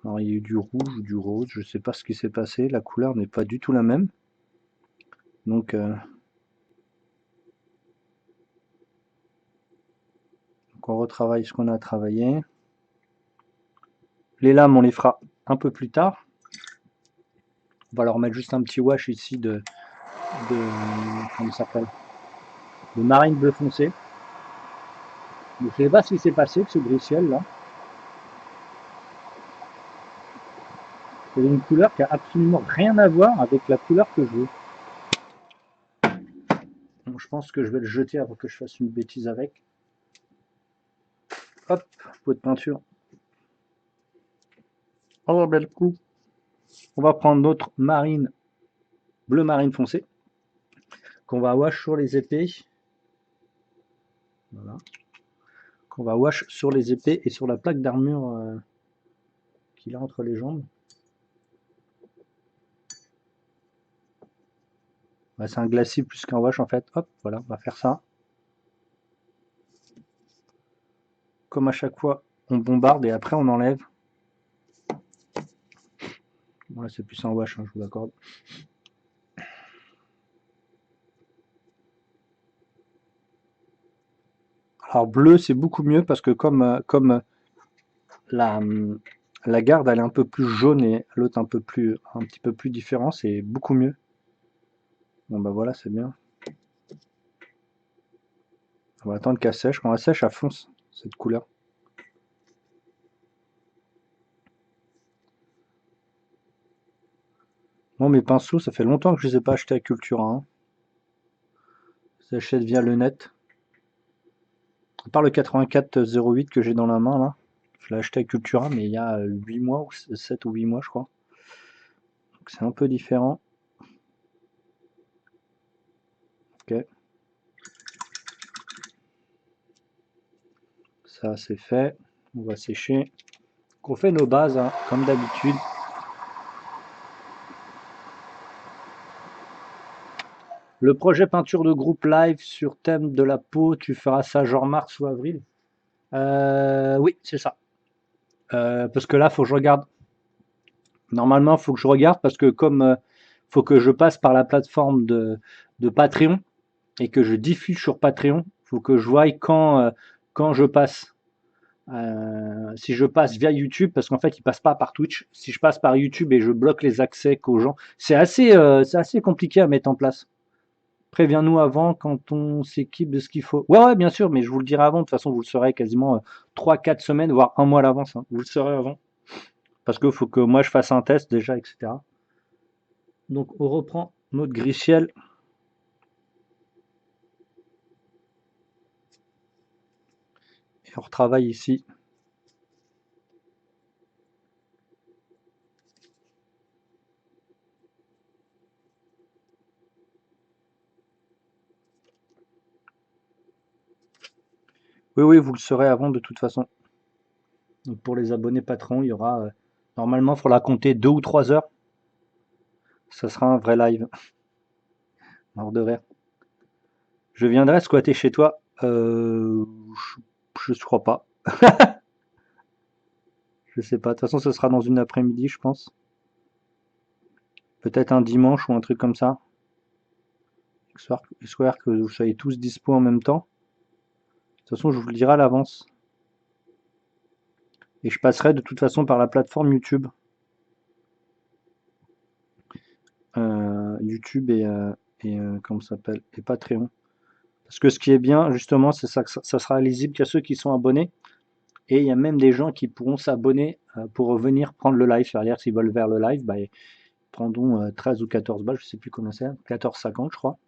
Alors il y a eu du rouge ou du rose, je sais pas ce qui s'est passé, la couleur n'est pas du tout la même. Donc on retravaille ce qu'on a travaillé. Les lames on les fera un peu plus tard. On va leur mettre juste un petit wash ici comment ça s'appelle, de marine bleu foncé. Je ne sais pas ce qui s'est passé avec ce gris-ciel là. C'est une couleur qui a absolument rien à voir avec la couleur que je veux. Donc, je pense que je vais le jeter avant que je fasse une bêtise avec. Hop, pot de peinture. Oh, bel coup. On va prendre notre marine, bleu marine foncé, qu'on va wash sur les épées. Voilà. Qu'on va wash sur les épées et sur la plaque d'armure qu'il a entre les jambes. Bah, c'est un glacis plus qu'un wash en fait. Hop, voilà, on va faire ça. Comme à chaque fois, on bombarde et après on enlève. Bon, là c'est plus un wash, hein, je vous l'accorde. Alors bleu c'est beaucoup mieux parce que comme la, la garde elle est un peu plus jaune et l'autre un petit peu plus différent, c'est beaucoup mieux. Bon bah voilà, c'est bien. On va attendre qu'elle sèche. Quand elle sèche, elle fonce cette couleur. Moi mes pinceaux, ça fait longtemps que je les ai pas achetés à Cultura, hein. Je les achète via le net. À part le 8408 que j'ai dans la main là. Je l'ai acheté à Cultura mais il y a 8 mois, ou 7 ou 8 mois je crois. Donc c'est un peu différent. Ok. Ça c'est fait. On va sécher. On fait nos bases, hein, comme d'habitude. Le projet peinture de groupe live sur thème de la peau, tu feras ça genre mars ou avril? Oui, c'est ça. Parce que là, faut que je regarde. Normalement, faut que je regarde parce que comme faut que je passe par la plateforme de Patreon et que je diffuse sur Patreon, faut que je voie quand je passe. Si je passe via YouTube, parce qu'en fait, il passe pas par Twitch. Si je passe par YouTube et je bloque les accès qu'aux gens, c'est assez compliqué à mettre en place. Préviens-nous avant quand on s'équipe de ce qu'il faut. Ouais, ouais, bien sûr, mais je vous le dirai avant. De toute façon, vous le saurez quasiment 3-4 semaines, voire un mois à l'avance, hein. Vous le saurez avant. Parce qu'il faut que moi je fasse un test déjà, etc. Donc on reprend notre gris-ciel. Et on retravaille ici. Oui, oui, vous le saurez avant de toute façon. Donc pour les abonnés patrons, il y aura normalement, il faudra compter 2 ou 3 heures. Ça sera un vrai live. Mort de rire. Je viendrai squatter chez toi. Je crois pas. Je sais pas. De toute façon, ce sera dans une après-midi, je pense. Peut-être un dimanche ou un truc comme ça. Histoire que vous soyez tous dispo en même temps. De toute façon, je vous le dirai à l'avance. Et je passerai de toute façon par la plateforme YouTube. YouTube et comment ça s'appelle? Et Patreon. Parce que ce qui est bien, justement, c'est ça que ça sera lisible qu'à ceux qui sont abonnés. Et il y a même des gens qui pourront s'abonner pour venir prendre le live. C'est-à-dire s'ils veulent vers le live, bah, ils prendront 13 ou 14 balles, je sais plus combien c'est, 14,50 je crois.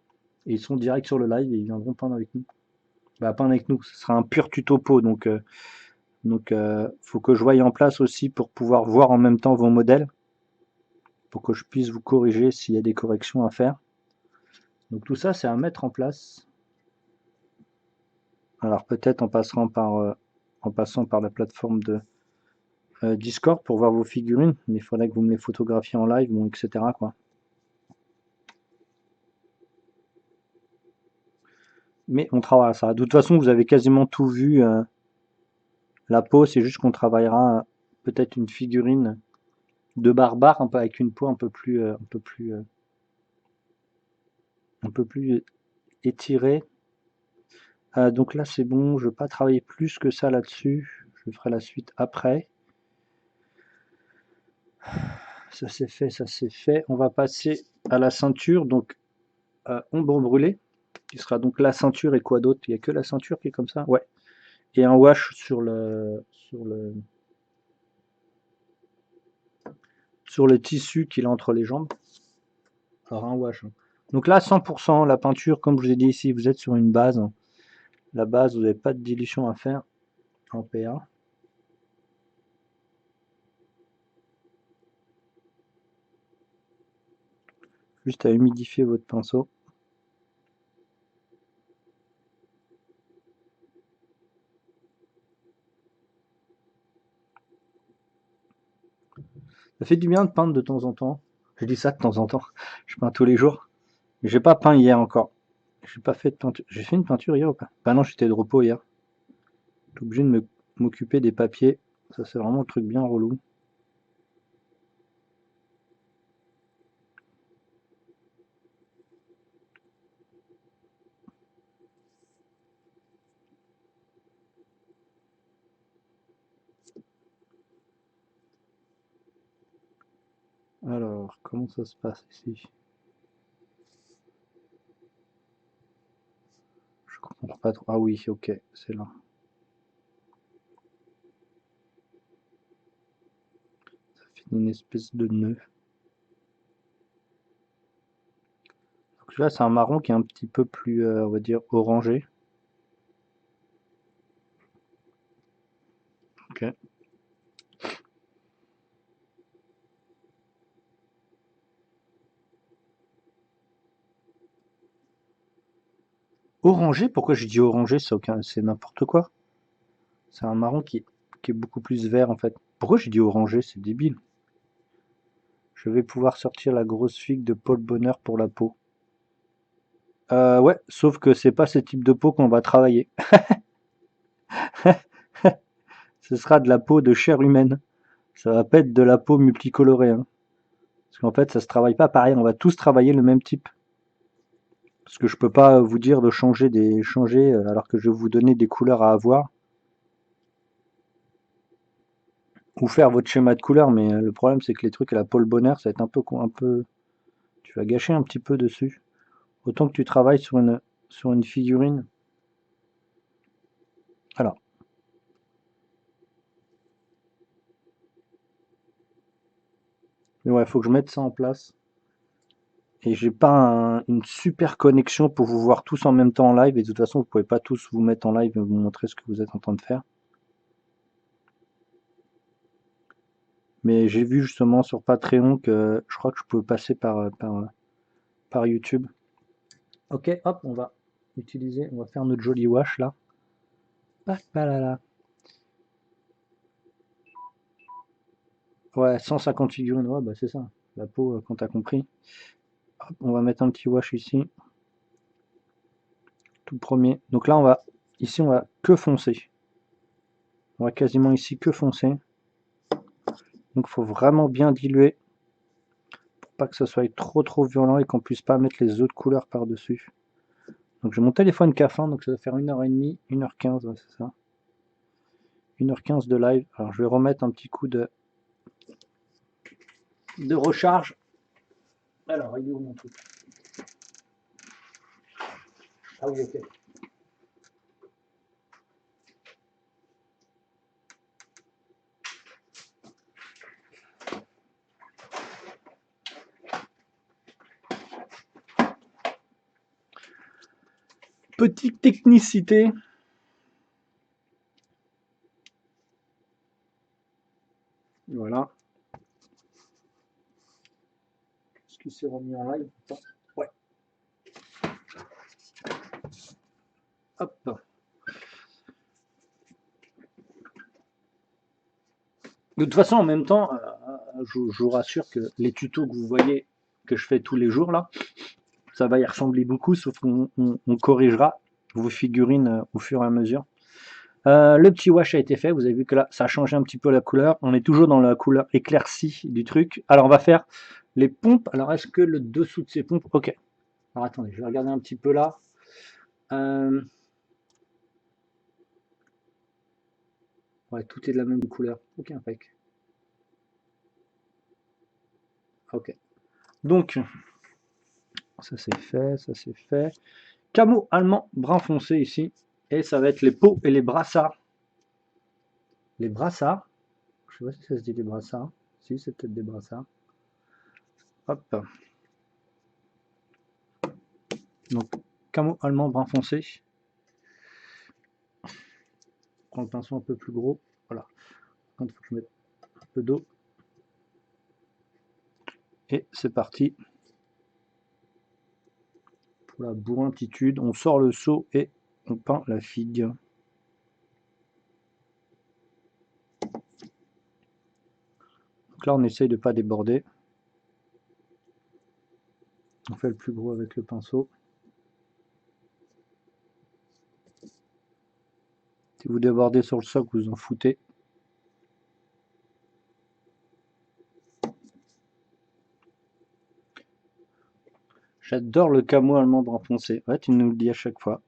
Et ils sont direct sur le live et ils viendront peindre avec nous. Bah, peindre avec nous, ce sera un pur tuto pot. Donc, faut que je voie en place aussi pour pouvoir voir en même temps vos modèles, pour que je puisse vous corriger s'il y a des corrections à faire. Donc tout ça, c'est à mettre en place. Alors peut-être en passant par la plateforme de Discord pour voir vos figurines, mais il faudrait que vous me les photographiez en live, bon, etc. quoi. Mais on travaillera ça. De toute façon, vous avez quasiment tout vu. La peau, c'est juste qu'on travaillera peut-être une figurine de barbare, un peu avec une peau un peu plus étirée. Donc là, c'est bon. Je ne vais pas travailler plus que ça là-dessus. Je ferai la suite après. Ça c'est fait, ça c'est fait. On va passer à la ceinture. Donc ombre brûlée, qui sera donc la ceinture et quoi d'autre? Il n'y a que la ceinture qui est comme ça? Ouais. Et un wash sur le tissu qu'il a entre les jambes. Alors un wash, hein. Donc là, 100%, la peinture, comme je vous ai dit ici, vous êtes sur une base. La base, vous n'avez pas de dilution à faire en PA. Juste à humidifier votre pinceau. Ça fait du bien de peindre de temps en temps. Je dis ça de temps en temps. Je peins tous les jours. J'ai pas peint hier encore. J'ai pas fait de peinture. J'ai fait une peinture hier ou pas? Bah non, j'étais de repos hier. J'étais obligé de m'occuper des papiers. Ça, c'est vraiment le truc bien relou. Alors, comment ça se passe ici? Je comprends pas trop. Ah oui, ok, c'est là. Ça fait une espèce de nœud. Donc là, c'est un marron qui est un petit peu plus, on va dire, orangé. Ok. Orangé? Pourquoi j'ai dit orangé? C'est n'importe quoi. C'est un marron qui est beaucoup plus vert en fait. Pourquoi j'ai dit orangé? C'est débile. Je vais pouvoir sortir la grosse figue de Paul Bonheur pour la peau. Ouais, sauf que c'est pas ce type de peau qu'on va travailler. Ce sera de la peau de chair humaine. Ça va pas être de la peau multicolorée, hein. Parce qu'en fait, ça se travaille pas pareil. On va tous travailler le même type. Parce que je peux pas vous dire de changer alors que je vais vous donner des couleurs à avoir. Ou faire votre schéma de couleurs, mais le problème c'est que les trucs à la Paul Bonheur, ça va être un peu, tu vas gâcher un petit peu dessus. Autant que tu travailles sur une figurine. Alors, mais ouais, faut que je mette ça en place. Et j'ai pas une super connexion pour vous voir tous en même temps en live. Et de toute façon, vous pouvez pas tous vous mettre en live et vous montrer ce que vous êtes en train de faire. Mais j'ai vu justement sur Patreon que je crois que je peux passer par YouTube. Ok, hop, on va faire notre joli wash là. Là. Ouais, 150 figurines, ouais, bah c'est ça. La peau, quand t'as compris. Hop, on va mettre un petit wash ici. Tout premier. Donc là, ici, on va que foncer. On va quasiment ici que foncer. Donc il faut vraiment bien diluer pour pas que ce soit trop violent et qu'on puisse pas mettre les autres couleurs par-dessus. Donc j'ai mon téléphone qui a faim, donc ça va faire 1h30, 1h15, ouais, c'est ça. 1h15 de live. Alors je vais remettre un petit coup de recharge. Alors, il est où mon truc? Ah oui, ok. Petite technicité. Voilà. Est-ce qu'il s'est remis en live? Ouais. Hop. De toute façon, en même temps, je vous rassure que les tutos que vous voyez que je fais tous les jours là, ça va y ressembler beaucoup, sauf qu'on corrigera vos figurines au fur et à mesure. Le petit wash a été fait, vous avez vu que là, ça a changé un petit peu la couleur. On est toujours dans la couleur éclaircie du truc. Alors, on va faire les pompes. Alors, est-ce que le dessous de ces pompes... Ok. Alors, attendez, je vais regarder un petit peu là. Ouais, tout est de la même couleur. Ok, impec. Ok. Donc, ça c'est fait, ça c'est fait. Camo allemand brun foncé ici. Et ça va être les peaux et les brassards. Les brassards. Je sais pas si ça se dit les brassards. Si, c'est peut-être des brassards. Hop. Donc, camo allemand brun foncé. Je prends le pinceau un peu plus gros. Voilà. Il faut que je mette un peu d'eau. Et c'est parti. Pour la bourrintitude, on sort le seau et on peint la figue. Donc là, on essaye de ne pas déborder. On fait le plus gros avec le pinceau. Si vous débordez sur le socle, vous en foutez. J'adore le camo allemand brun foncé. Ouais, tu nous le dis à chaque fois.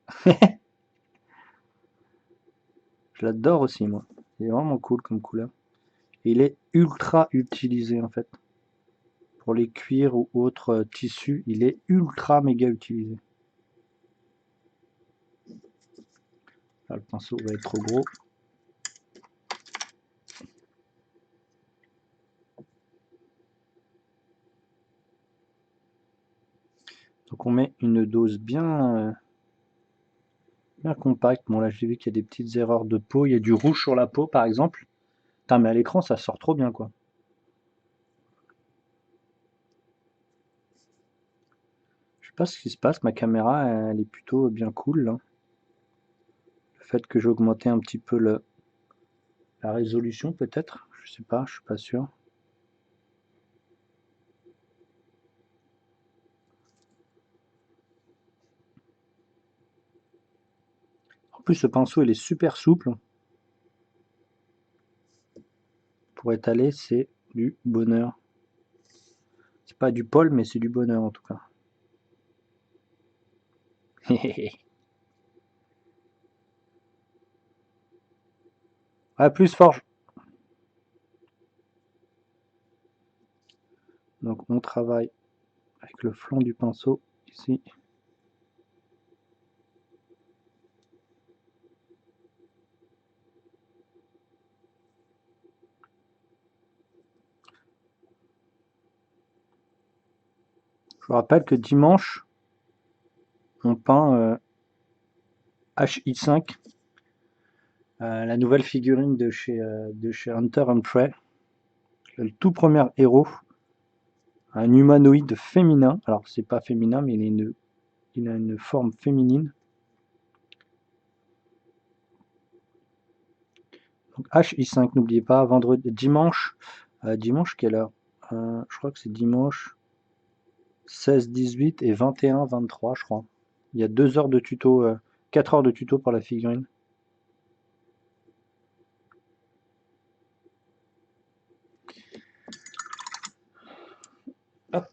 Je l'adore aussi, moi. Il est vraiment cool comme couleur. Et il est ultra utilisé, en fait. Pour les cuirs ou autres tissus, il est ultra méga utilisé. Là, le pinceau va être trop gros. Donc on met une dose bien compacte. Bon là j'ai vu qu'il y a des petites erreurs de peau. Il y a du rouge sur la peau par exemple. Putain mais à l'écran ça sort trop bien quoi. Je sais pas ce qui se passe, ma caméra elle est plutôt bien cool là. Le fait que j'ai augmenté un petit peu la résolution peut-être. Je sais pas, je suis pas sûr. En plus ce pinceau il est super souple. Pour étaler c'est du bonheur. C'est pas du poil mais c'est du bonheur en tout cas. À plus Forge. Donc on travaille avec le flanc du pinceau ici. Je vous rappelle que dimanche on peint HI5, la nouvelle figurine de chez Hunter and Prey, le tout premier héros, un humanoïde féminin. Alors c'est pas féminin, mais il a une forme féminine. Donc HI5, n'oubliez pas, vendredi, dimanche, dimanche quelle heure Je crois que c'est dimanche 16, 18 et 21, 23, je crois. Il y a 2 heures de tuto, 4 heures de tuto pour la figurine. Hop.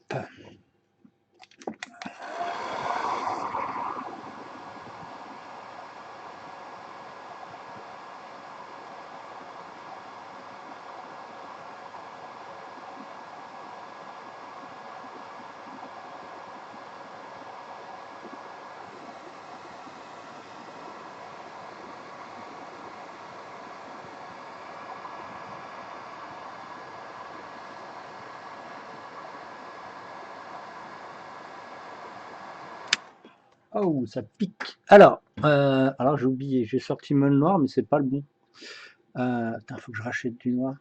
Oh, ça pique. Alors j'ai oublié, j'ai sorti Meule Noir, mais c'est pas le bon. Attends, faut que je rachète du noir.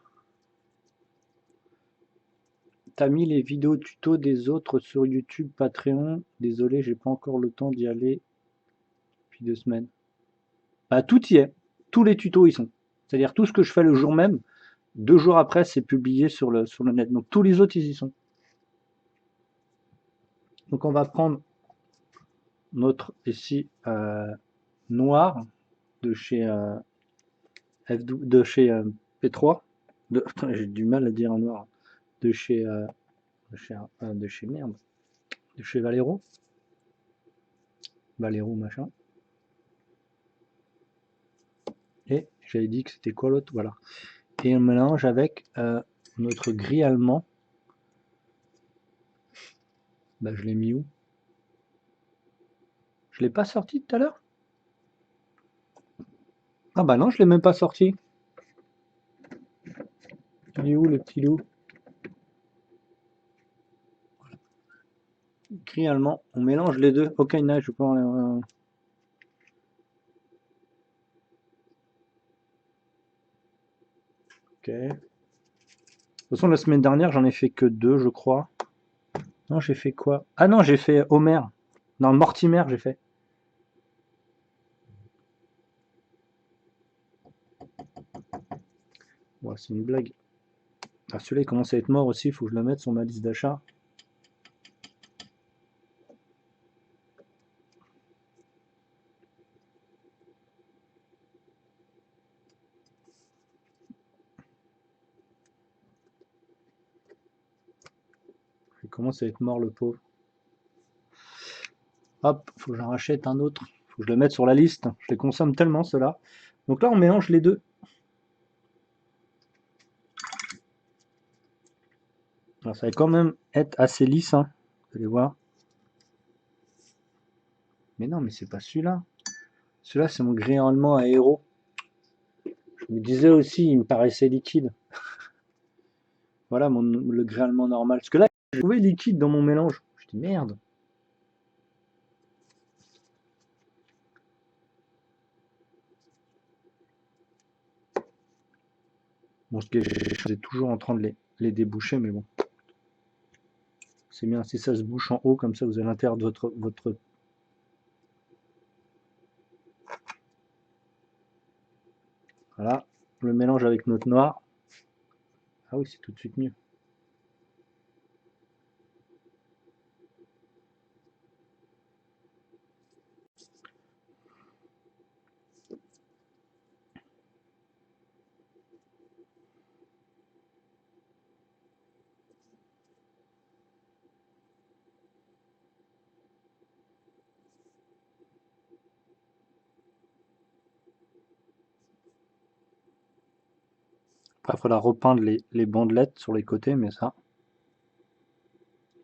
T'as mis les vidéos tuto des autres sur YouTube, Patreon. Désolé, j'ai pas encore le temps d'y aller depuis 2 semaines. Bah tout y est. Tous les tutos y sont. C'est-à-dire tout ce que je fais le jour même, 2 jours après, c'est publié sur le net. Donc tous les autres, ils y sont. Donc on va prendre notre ici noir de chez de chez P3. Putain, j'ai du mal à dire un noir. De chez de chez merde. De chez Valero. Valero machin. Et j'avais dit que c'était quoi l'autre, voilà. Et on mélange avec notre gris allemand. Bah je l'ai mis où? Je l'ai pas sorti tout à l'heure? Ah bah non, je l'ai même pas sorti. Il est où le petit loup? Gris allemand, on mélange les deux. Ok, je peux en... Ok. De toute façon, la semaine dernière, j'en ai fait que deux, je crois. Non, j'ai fait quoi? Ah non, j'ai fait Homer. Non, Mortimer, j'ai fait. Ouais, c'est une blague. Ah, celui-là, il commence à être mort aussi, il faut que je le mette sur ma liste d'achat. Il commence à être mort, le pauvre. Hop, faut que j'en rachète un autre. Faut que je le mette sur la liste. Je les consomme tellement, ceux-là. Donc là, on mélange les deux. Alors, ça va quand même être assez lisse, hein. Vous allez voir. Mais non, mais c'est pas celui-là. Celui-là, c'est mon gris allemand à héros. Je me disais aussi, il me paraissait liquide. Voilà le gris allemand normal. Parce que là, j'ai trouvé liquide dans mon mélange. Je dis merde. Bon, ce que j'ai toujours en train de les déboucher, mais bon. C'est bien, si ça se bouche en haut, comme ça, vous avez l'intérieur de votre... Voilà, le mélange avec notre noir. Ah oui, c'est tout de suite mieux. Après, il faudra repeindre les bandelettes sur les côtés, mais ça,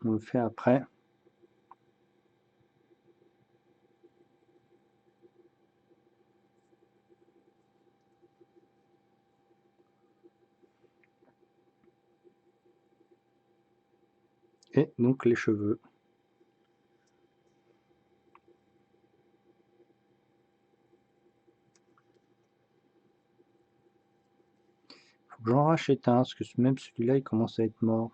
on le fait après. Et donc les cheveux. Faut que j'en rachète un, parce que même celui-là, il commence à être mort.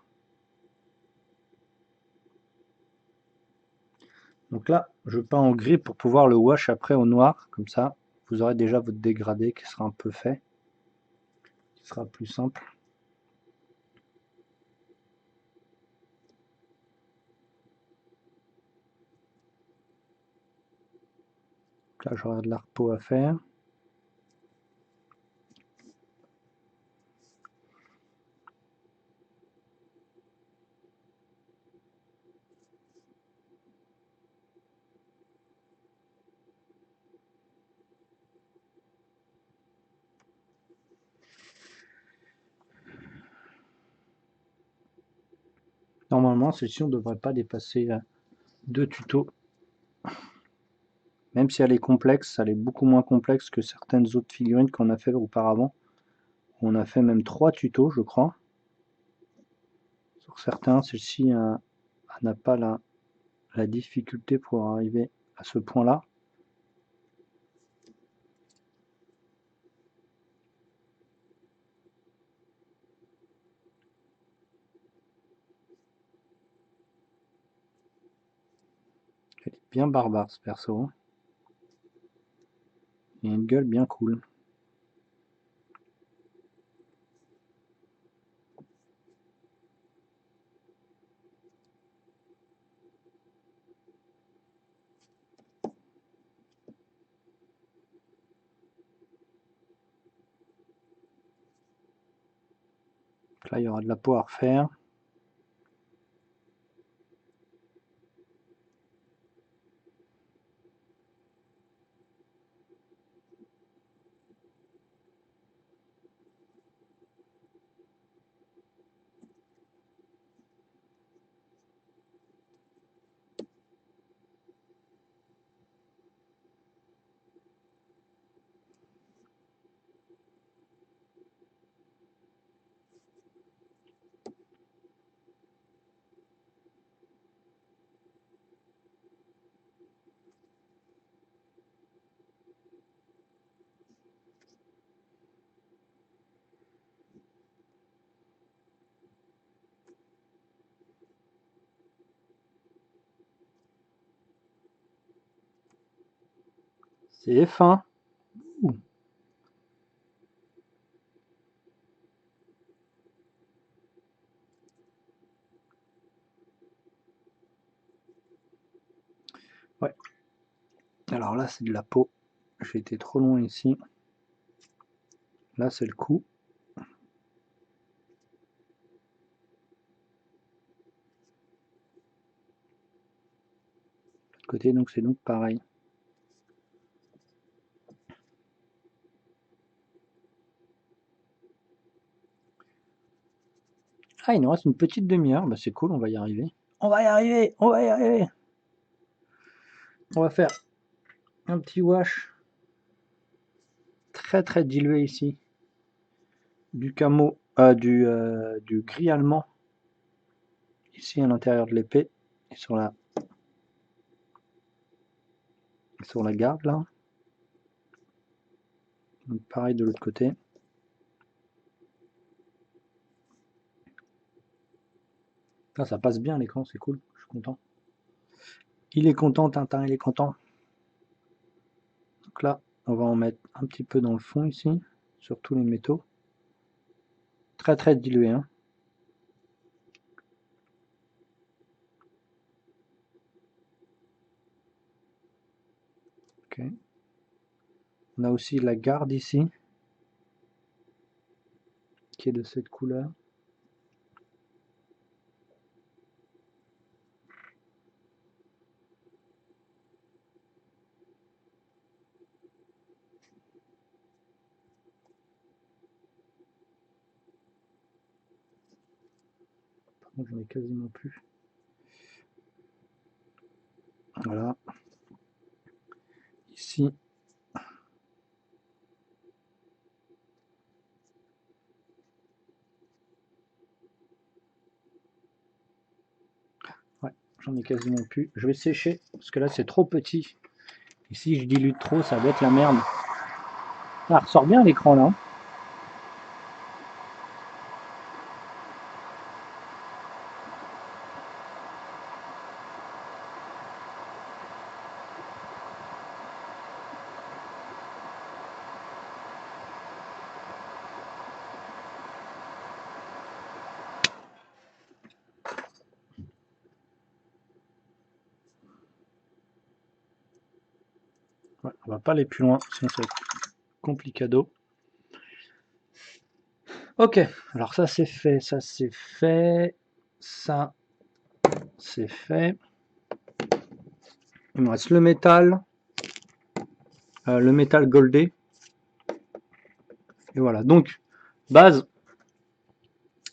Donc là, je peins en gris pour pouvoir le wash après au noir, comme ça, vous aurez déjà votre dégradé qui sera un peu fait, qui sera plus simple. Donc là, j'aurai de la repeau à faire. Normalement, celle-ci, on ne devrait pas dépasser 2 tutos. Même si elle est complexe, elle est beaucoup moins complexe que certaines autres figurines qu'on a fait auparavant. On a fait même 3 tutos, je crois. Sur certains, celle-ci n'a pas la difficulté pour arriver à ce point-là. Elle est bien barbare, ce perso. Il a une gueule bien cool. Donc là, il y aura de la peau à refaire. C'est fin. Ouh. Ouais. Alors là, c'est de la peau. J'ai été trop loin ici. Là, c'est le cou. De l'autre côté, donc c'est donc pareil. Ah, il nous reste une petite demi-heure. Bah, c'est cool, on va y arriver. On va y arriver, on va y arriver. On va faire un petit wash très très dilué ici. Du camo, du gris allemand. Ici à l'intérieur de l'épée. Et sur la garde là. Donc pareil de l'autre côté. Ah, ça passe bien l'écran, c'est cool, je suis content. Il est content, Tintin, il est content. Donc là, on va en mettre un petit peu dans le fond ici, sur tous les métaux. Très très dilué, hein. Ok. On a aussi la garde ici, qui est de cette couleur. Par contre, j'en ai quasiment plus. Voilà. Ici. Ouais, j'en ai quasiment plus. Je vais sécher, parce que là c'est trop petit. Et si je dilue trop, ça va être la merde. Ah, ressort bien l'écran là. Ouais, on va pas aller plus loin, sinon ça va être complicado. Ok, alors ça c'est fait, ça c'est fait, ça c'est fait. Il me reste le métal goldé. Et voilà, donc base,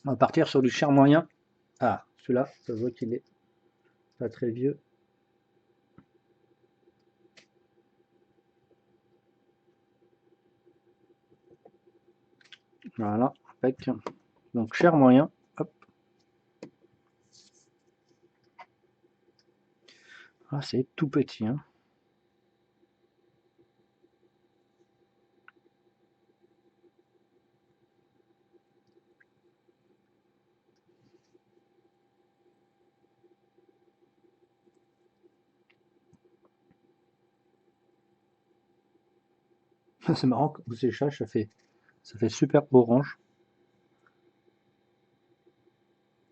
on va partir sur du cher moyen. Ah, celui-là, ça se voit qu'il est pas très vieux. Voilà, avec donc cher moyen. Hop. Ah, c'est tout petit, hein. C'est marrant, au séchage, ça fait super orange.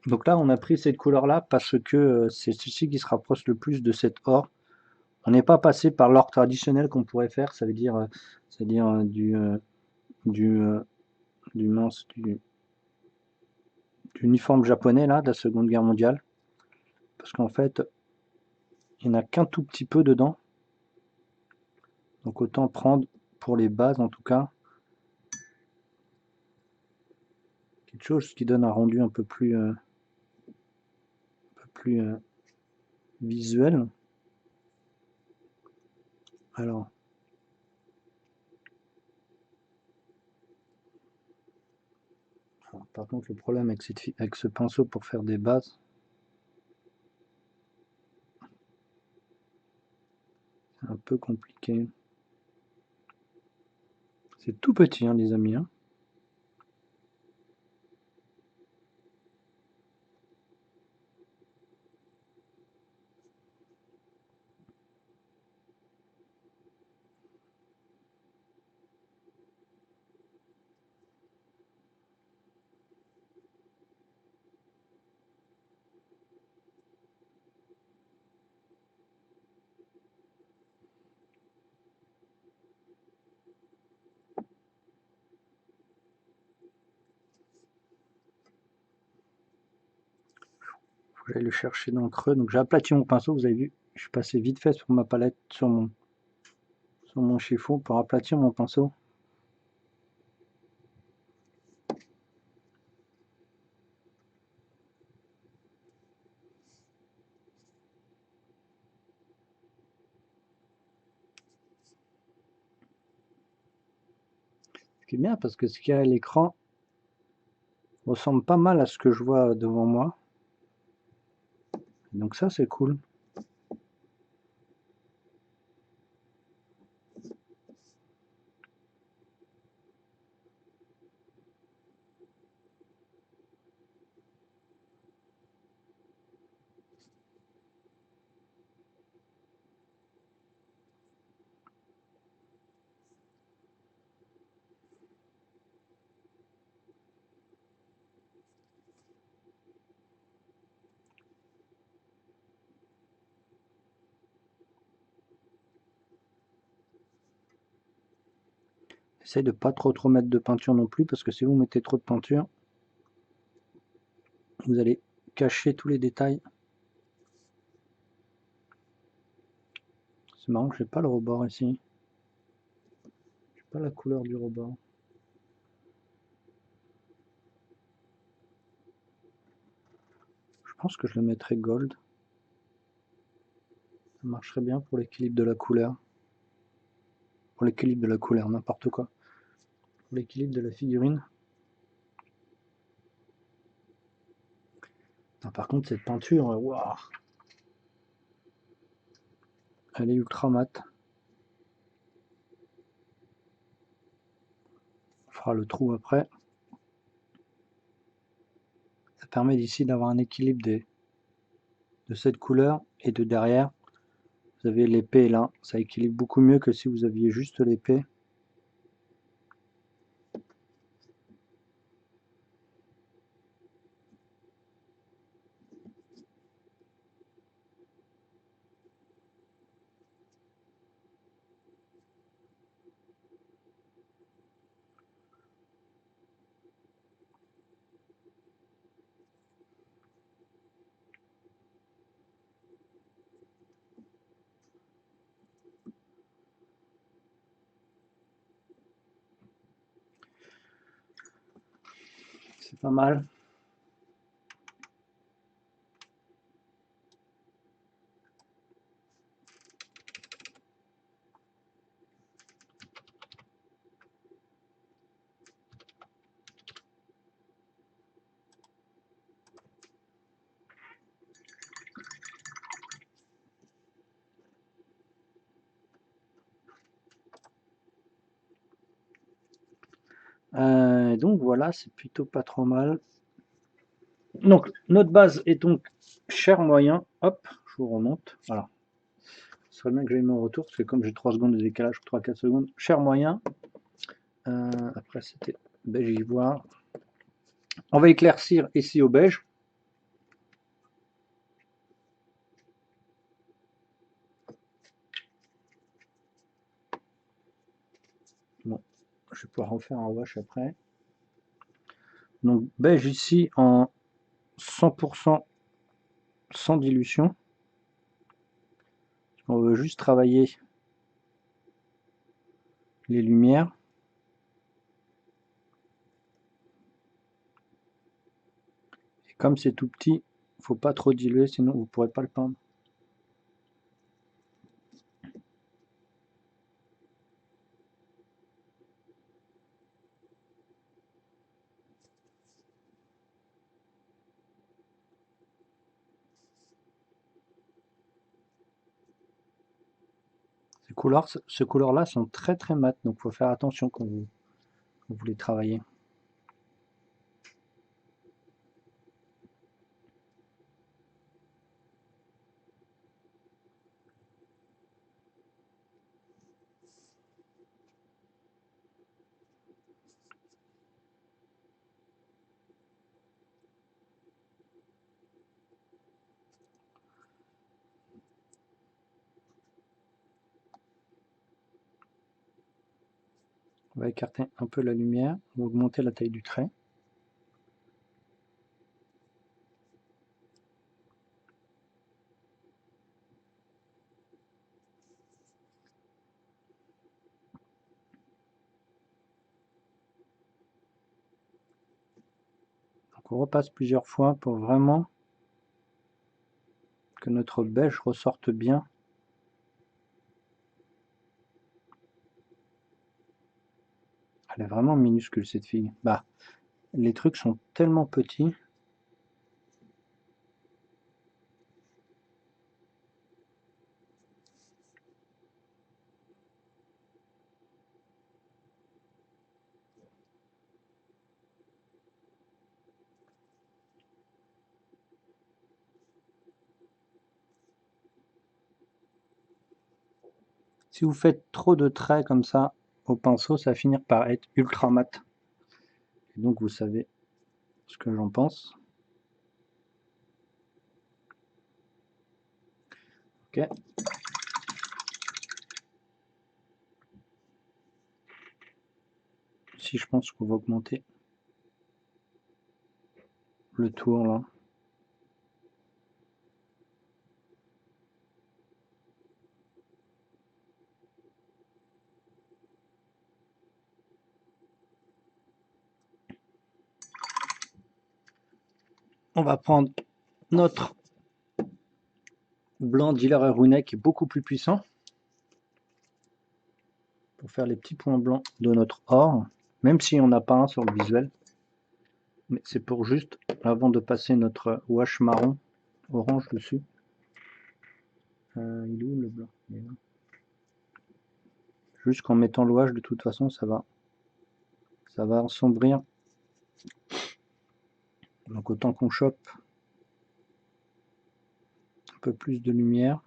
Donc là, on a pris cette couleur-là parce que c'est celle-ci qui se rapproche le plus de cet or. On n'est pas passé par l'or traditionnel qu'on pourrait faire, ça veut dire, du mince, l'uniforme japonais là, de la Seconde Guerre mondiale. Parce qu'en fait, il n'y en a qu'un tout petit peu dedans. Donc autant prendre pour les bases en tout cas quelque chose qui donne un rendu un peu plus, visuel. Alors, par contre le problème avec ce pinceau pour faire des bases, c'est un peu compliqué. C'est tout petit hein, les amis. Hein. Faut que j'aille le chercher dans le creux. Donc j'ai aplati mon pinceau, vous avez vu, je suis passé vite fait sur ma palette, sur mon chiffon pour aplatir mon pinceau. Ce qui est bien parce que ce qu'il y a à l'écran ressemble pas mal à ce que je vois devant moi. Donc ça c'est cool. Essayez de pas trop mettre de peinture non plus parce que si vous mettez trop de peinture, vous allez cacher tous les détails. C'est marrant, je n'ai pas le rebord ici. Je n'ai pas la couleur du rebord. Je pense que je le mettrai gold. Ça marcherait bien pour l'équilibre de la couleur. Pour l'équilibre de la couleur, n'importe quoi. Pour l'équilibre de la figurine. Non, par contre, cette peinture, waouh, elle est ultra mate. On fera le trou après. Ça permet d'ici d'avoir un équilibre de cette couleur et de derrière. Vous avez l'épée là, ça équilibre beaucoup mieux que si vous aviez juste l'épée. C'est pas mal. Donc voilà, c'est plutôt pas trop mal. Donc notre base est donc chair moyen. Hop, je vous remonte. Voilà. Ce serait bien que j'aille mon retour, parce que comme j'ai 3 secondes de décalage, 3-4 secondes, chair moyen. Après c'était beige ivoire. On va éclaircir ici au beige. Bon, je vais pouvoir refaire un wash après. Donc beige ici en 100% sans dilution. On veut juste travailler les lumières. Et comme c'est tout petit, faut pas trop diluer, sinon vous pourrez pas le peindre. Ces couleurs-là sont très très mat, donc il faut faire attention quand vous les travaillez. On va écarter un peu la lumière, on va augmenter la taille du trait. Donc on repasse plusieurs fois pour vraiment que notre beige ressorte bien. Elle est vraiment minuscule cette fille. Bah, les trucs sont tellement petits. Si vous faites trop de traits comme ça au pinceau, ça va finir par être ultra mat. Et donc vous savez ce que j'en pense. Ok. Si je pense qu'on va augmenter le tour là. On va prendre notre blanc Diller et Rounet qui est beaucoup plus puissant pour faire les petits points blancs de notre or, même si on n'a pas un sur le visuel. Mais c'est pour juste, avant de passer notre wash marron orange dessus. Il est où le blanc? Juste qu'en mettant le wash, de toute façon, ça va assombrir. Donc autant qu'on chope un peu plus de lumière.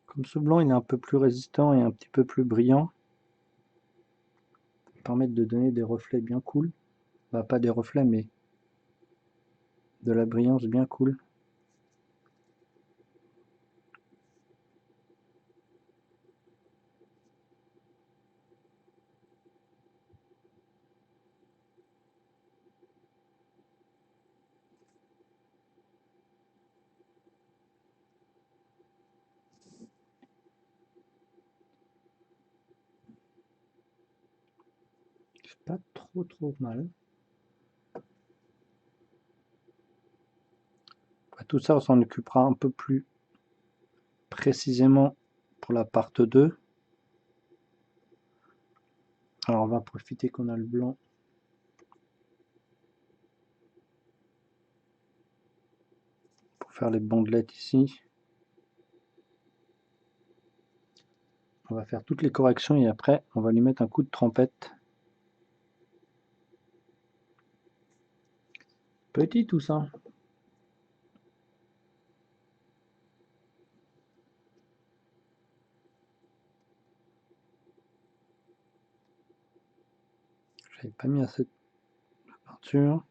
Comme ce blanc il est un peu plus résistant et un petit peu plus brillant, ça va permettre de donner des reflets bien cool. Bah, pas des reflets, mais de la brillance bien cool. C'est pas trop mal. Tout ça, on s'en occupera un peu plus précisément pour la part 2. Alors on va profiter qu'on a le blanc. Pour faire les bandelettes ici. On va faire toutes les corrections et après on va lui mettre un coup de trempette. Petit tout ça. J'avais pas mis assez de peinture.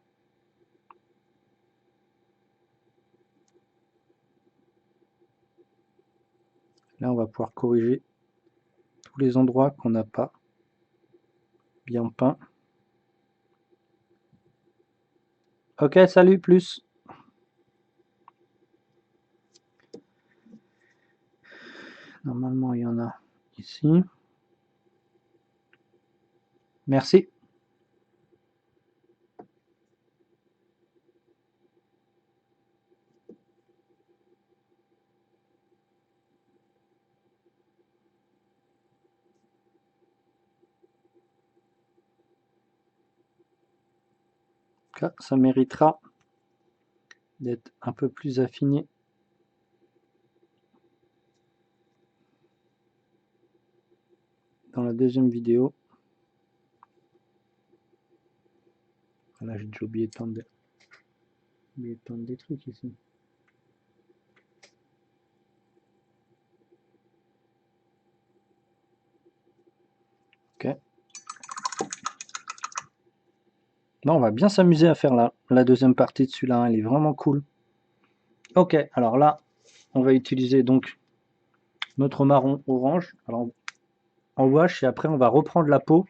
Là, on va pouvoir corriger tous les endroits qu'on n'a pas bien peints. Ok, salut, plus. Normalement, il y en a ici. Merci. Ça méritera d'être un peu plus affiné. Dans la deuxième vidéo. Là, j'ai déjà oublié de tendre des trucs ici. Ok. Non, on va bien s'amuser à faire la deuxième partie de celui-là, hein. Elle est vraiment cool. Ok, alors là, on va utiliser donc notre marron orange. Alors, en wash et après, on va reprendre la peau.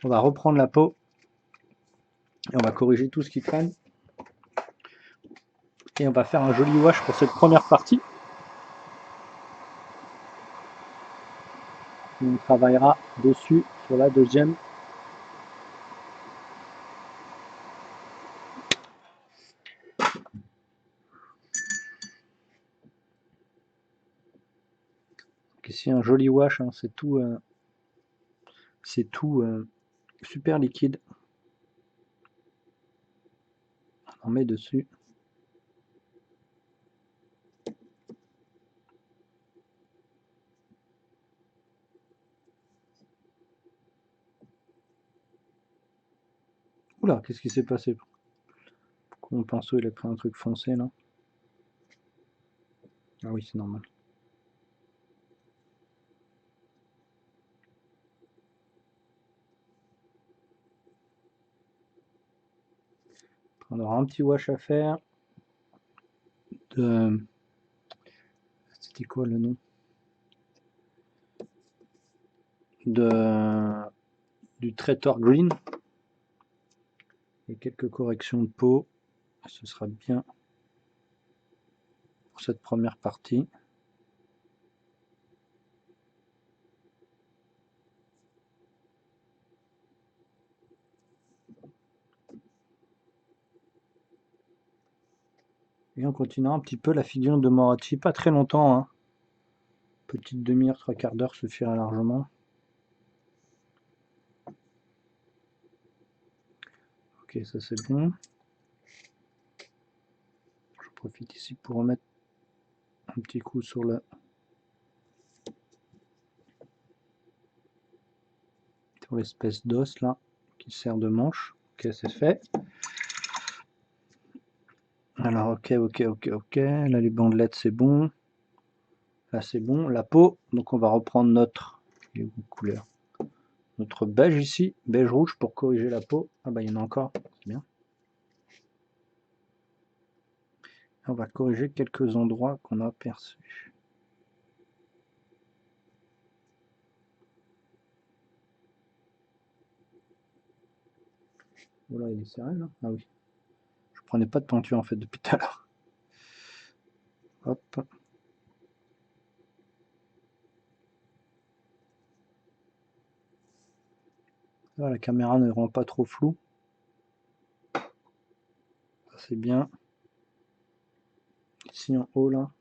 On va reprendre la peau et on va corriger tout ce qui traîne. Et on va faire un joli wash pour cette première partie. Et on travaillera dessus sur la deuxième. Donc ici, un joli wash, hein, c'est tout super liquide. On met dessus. Oula, qu'est-ce qui s'est passé? Pourquoi mon pinceau il a pris un truc foncé là? Ah oui, c'est normal. On aura un petit wash à faire. C'était quoi le nom? Du Traitor Green. Et quelques corrections de peau. Ce sera bien pour cette première partie. Et on continuera un petit peu la figure de Morachi. Pas très longtemps, hein. Petite demi-heure, trois quarts d'heure suffira largement. Ok, ça c'est bon. Je profite ici pour remettre un petit coup sur l'espèce d'os là qui sert de manche. Ok, c'est fait. Alors ok. Là les bandelettes c'est bon. Là c'est bon. La peau, donc on va reprendre notre couleur. Notre beige ici, beige rouge pour corriger la peau. Ah bah il y en a encore, c'est bien. Et on va corriger quelques endroits qu'on a aperçus. Voilà, il est serré là. Ah oui. Je prenais pas de peinture en fait depuis tout à l'heure. Hop. Là, la caméra ne rend pas trop flou. Ça c'est bien. Ici en haut là.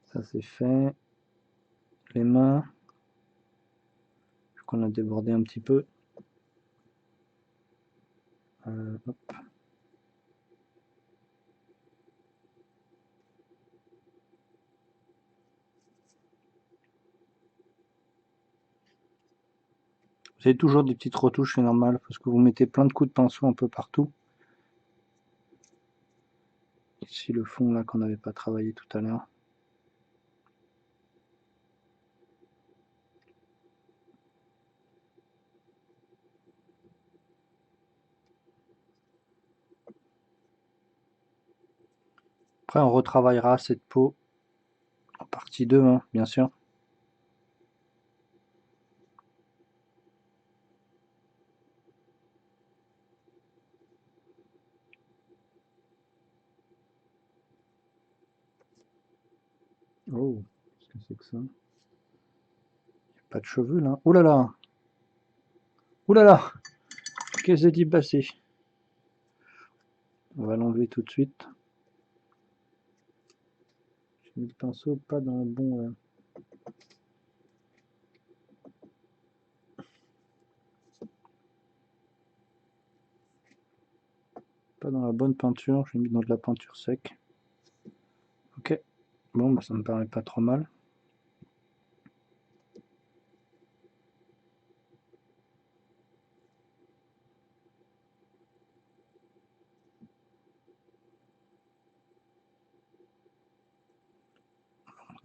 Ça c'est fait. Les mains. Je crois qu'on a débordé un petit peu. Hop. Vous avez toujours des petites retouches, c'est normal, parce que vous mettez plein de coups de pinceau un peu partout. Ici le fond là qu'on n'avait pas travaillé tout à l'heure. Après, on retravaillera cette peau en partie 2, hein, bien sûr. Oh, qu'est-ce que c'est que ça? Pas de cheveux là. Ouh là là! Ouh là là! Qu'est-ce qui s'est passé? On va l'enlever tout de suite. J'ai mis le pinceau pas dans le bon. Pas dans la bonne peinture, j'ai mis dans de la peinture sec. Ok, bon, bah, ça me paraît pas trop mal.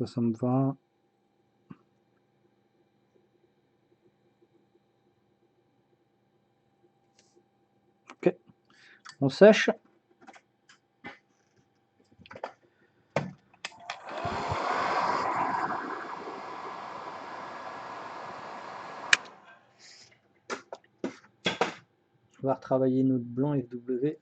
Ça me va. Ok, on sèche. On va retravailler notre blanc FW.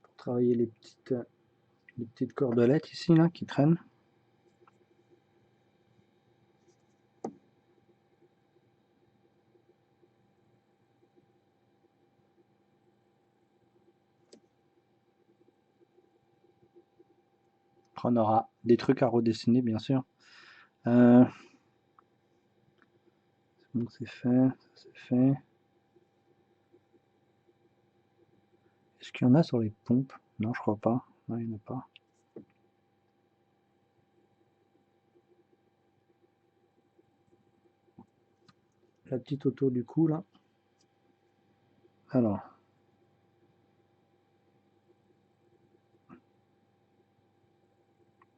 Pour travailler les petites cordelettes ici là qui traînent. Après, on aura des trucs à redessiner bien sûr. Donc c'est fait, ça c'est fait. Est-ce qu'il y en a sur les pompes? Non, je crois pas. Non, il n'y en a pas. La petite autour du cou là. Alors.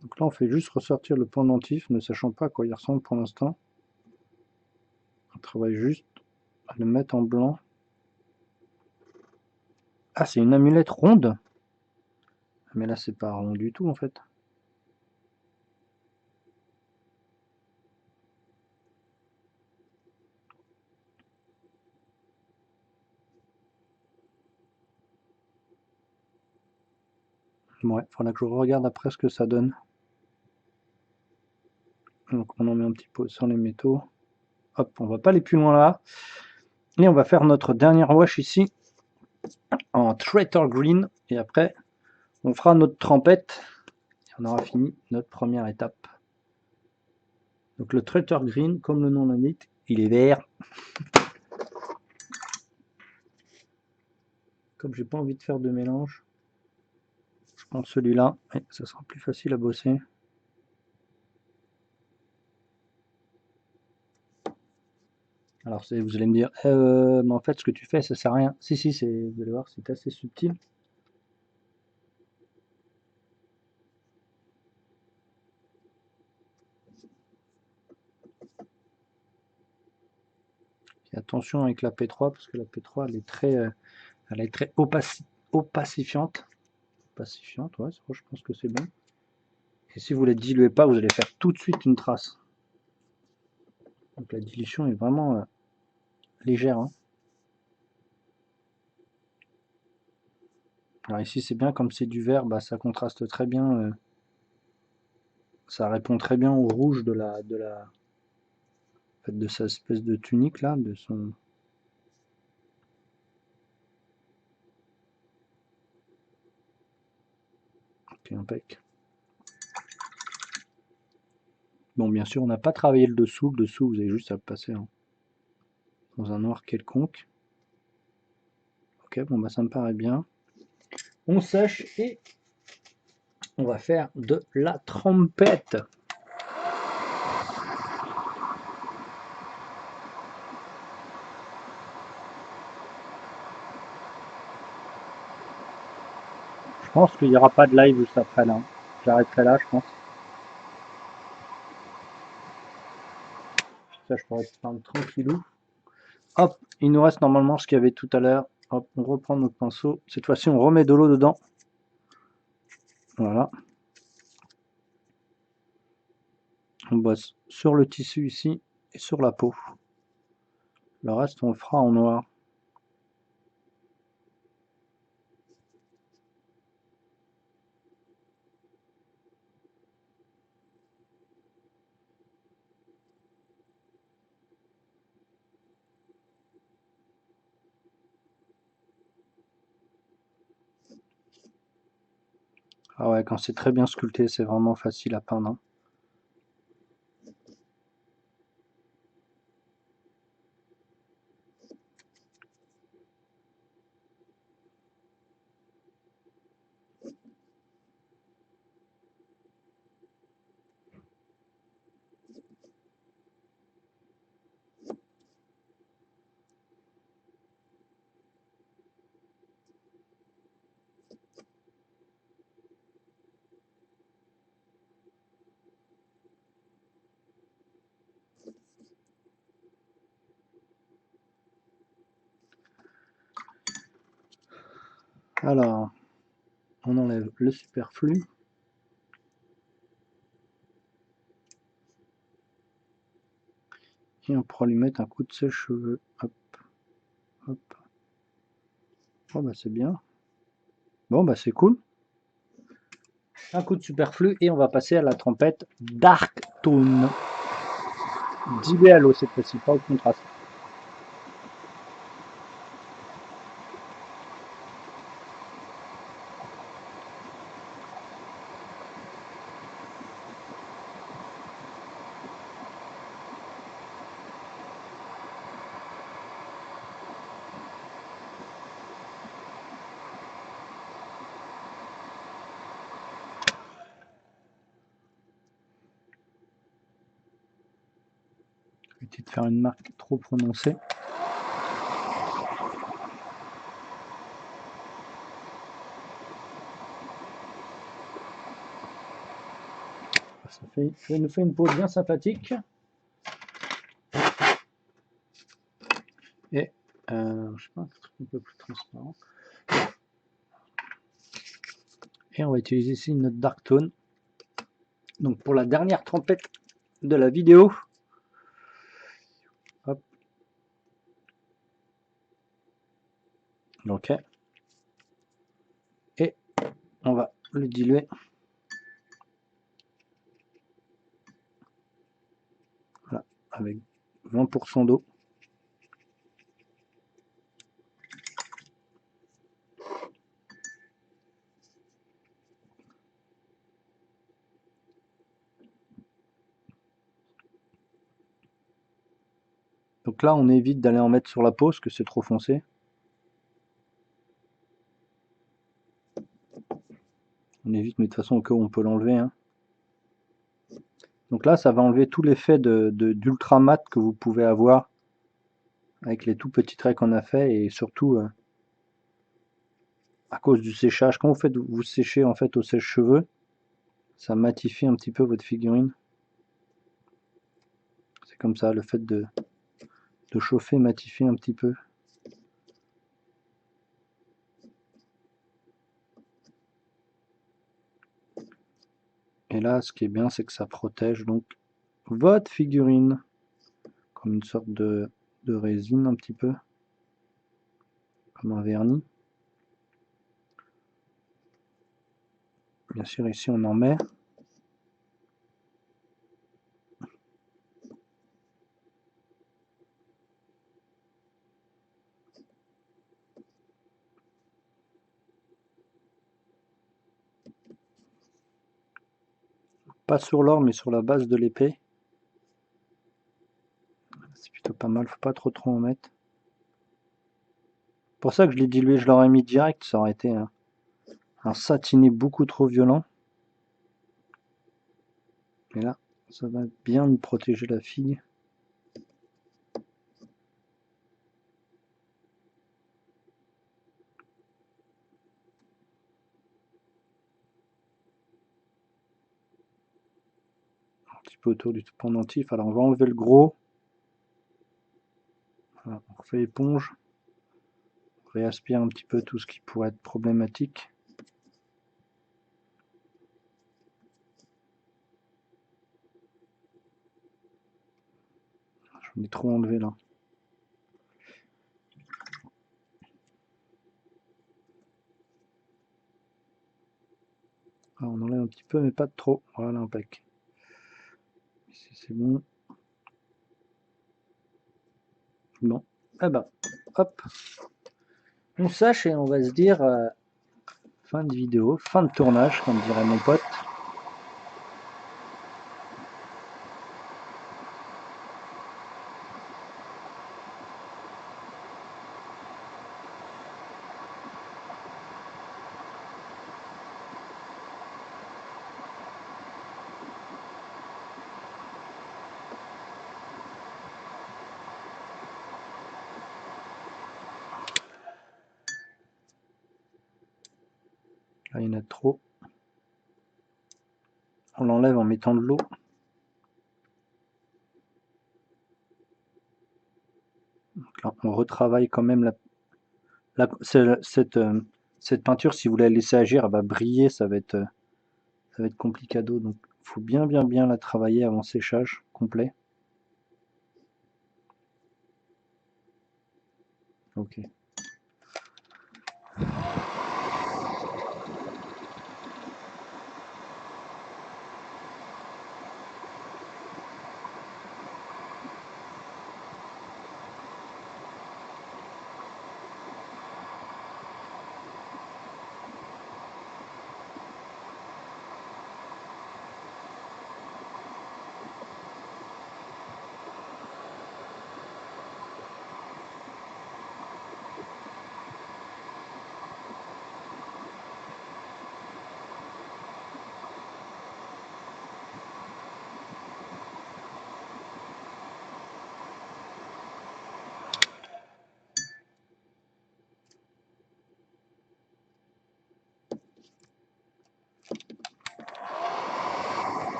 Donc là, on fait juste ressortir le pendentif, ne sachant pas à quoi il ressemble pour l'instant. On travaille juste à le mettre en blanc. Ah, c'est une amulette ronde? Mais là, c'est pas rond du tout en fait. Ouais, faudra que je regarde après ce que ça donne. Donc on en met un petit peu sur les métaux. Hop, on va pas aller plus loin là. Et on va faire notre dernière wash ici en Traitor Green. Et après, on fera notre trempette. Et on aura fini notre première étape. Donc le Traitor Green, comme le nom l'indique, il est vert. Comme j'ai pas envie de faire de mélange, je prends celui-là. Et ça sera plus facile à bosser. Alors vous allez me dire, mais en fait ce que tu fais ça sert à rien. Si, vous allez voir, c'est assez subtil. Et attention avec la P3 parce que la P3 elle est très opacifiante. Opacifiante, ouais, je pense que c'est bon. Et si vous ne la diluez pas, vous allez faire tout de suite une trace. Donc la dilution est vraiment légère. Hein. Alors ici c'est bien, comme c'est du vert, bah, ça contraste très bien. Ça répond très bien au rouge de sa espèce de tunique là, de son. Ok, impec. Bon, bien sûr, on n'a pas travaillé le dessous. Le dessous, vous avez juste à le passer dans un noir quelconque. Ok, bon, bah ça me paraît bien. On sèche et on va faire de la trempette. Je pense qu'il n'y aura pas de live juste après là. J'arrêterai là, je pense. ça je pourrais prendre tranquillou. Hop, il nous reste normalement ce qu'il y avait tout à l'heure. Hop, on reprend notre pinceau. Cette fois-ci, on remet de l'eau dedans. Voilà. On bosse sur le tissu ici et sur la peau. Le reste, on le fera en noir. Ah ouais, quand c'est très bien sculpté, c'est vraiment facile à peindre, hein. Alors, on enlève le superflu. Et on pourra lui mettre un coup de sèche-cheveux. Hop, hop. Oh bah c'est bien. Bon bah c'est cool. Un coup de superflu et on va passer à la trompette Dark Tone. 10 BLO cette fois-ci, pas au contraste. Éviter de faire une marque trop prononcée. Ça nous fait une peau bien sympathique. Et je sais pas, un truc un peu plus transparent. Et on va utiliser ici notre Dark Tone. Donc pour la dernière trompette de la vidéo. Hop. Ok. Et on va le diluer. Voilà, avec 20% d'eau. Donc là, on évite d'aller en mettre sur la peau parce que c'est trop foncé. On évite, mais de toute façon, au cas où on peut l'enlever, hein. Donc là, ça va enlever tout l'effet d'ultra mat que vous pouvez avoir avec les tout petits traits qu'on a fait et surtout à cause du séchage. Quand vous séchez en fait au sèche-cheveux, ça matifie un petit peu votre figurine. C'est comme ça, le fait de chauffer matifie un petit peu. Et là, ce qui est bien, c'est que ça protège donc votre figurine comme une sorte de résine un petit peu, comme un vernis. Bien sûr, ici on en met. Pas sur l'or, mais sur la base de l'épée. C'est plutôt pas mal, faut pas trop en mettre. Pour ça que je l'ai dilué, je l'aurais mis direct, ça aurait été un satiné beaucoup trop violent. Et là, ça va bien nous protéger la figue. Un petit peu autour du pendentif. Alors on va enlever le gros. Voilà, on refait l'éponge, on réaspire un petit peu tout ce qui pourrait être problématique. J'en ai trop enlevé là. Alors, on enlève un petit peu, mais pas trop. Voilà, impec. Ici, c'est bon. Bon. Eh ben, hop. On sache et on va se dire fin de vidéo, fin de tournage, comme dirait mon pote. Là, il y en a trop. On l'enlève en mettant de l'eau. Donc là, on retravaille quand même cette peinture. Si vous la laissez agir, elle va briller, ça va être complicado. Donc, il faut bien la travailler avant séchage complet. Ok.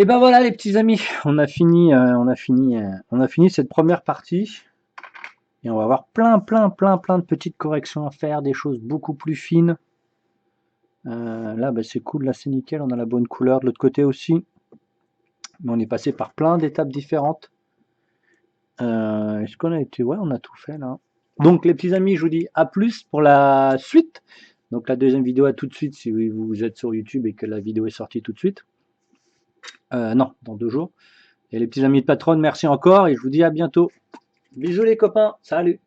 Et ben voilà les petits amis, on a fini cette première partie. Et on va avoir plein de petites corrections à faire, des choses beaucoup plus fines. Là, bah, c'est cool, là c'est nickel, on a la bonne couleur de l'autre côté aussi. Mais on est passé par plein d'étapes différentes. Est-ce qu'on a été... Ouais, on a tout fait là. Donc les petits amis, je vous dis à plus pour la suite. Donc la deuxième vidéo à tout de suite si vous êtes sur YouTube et que la vidéo est sortie tout de suite. Non, dans 2 jours. Et les petits amis de Patreon, merci encore et je vous dis à bientôt. Bisous les copains, salut!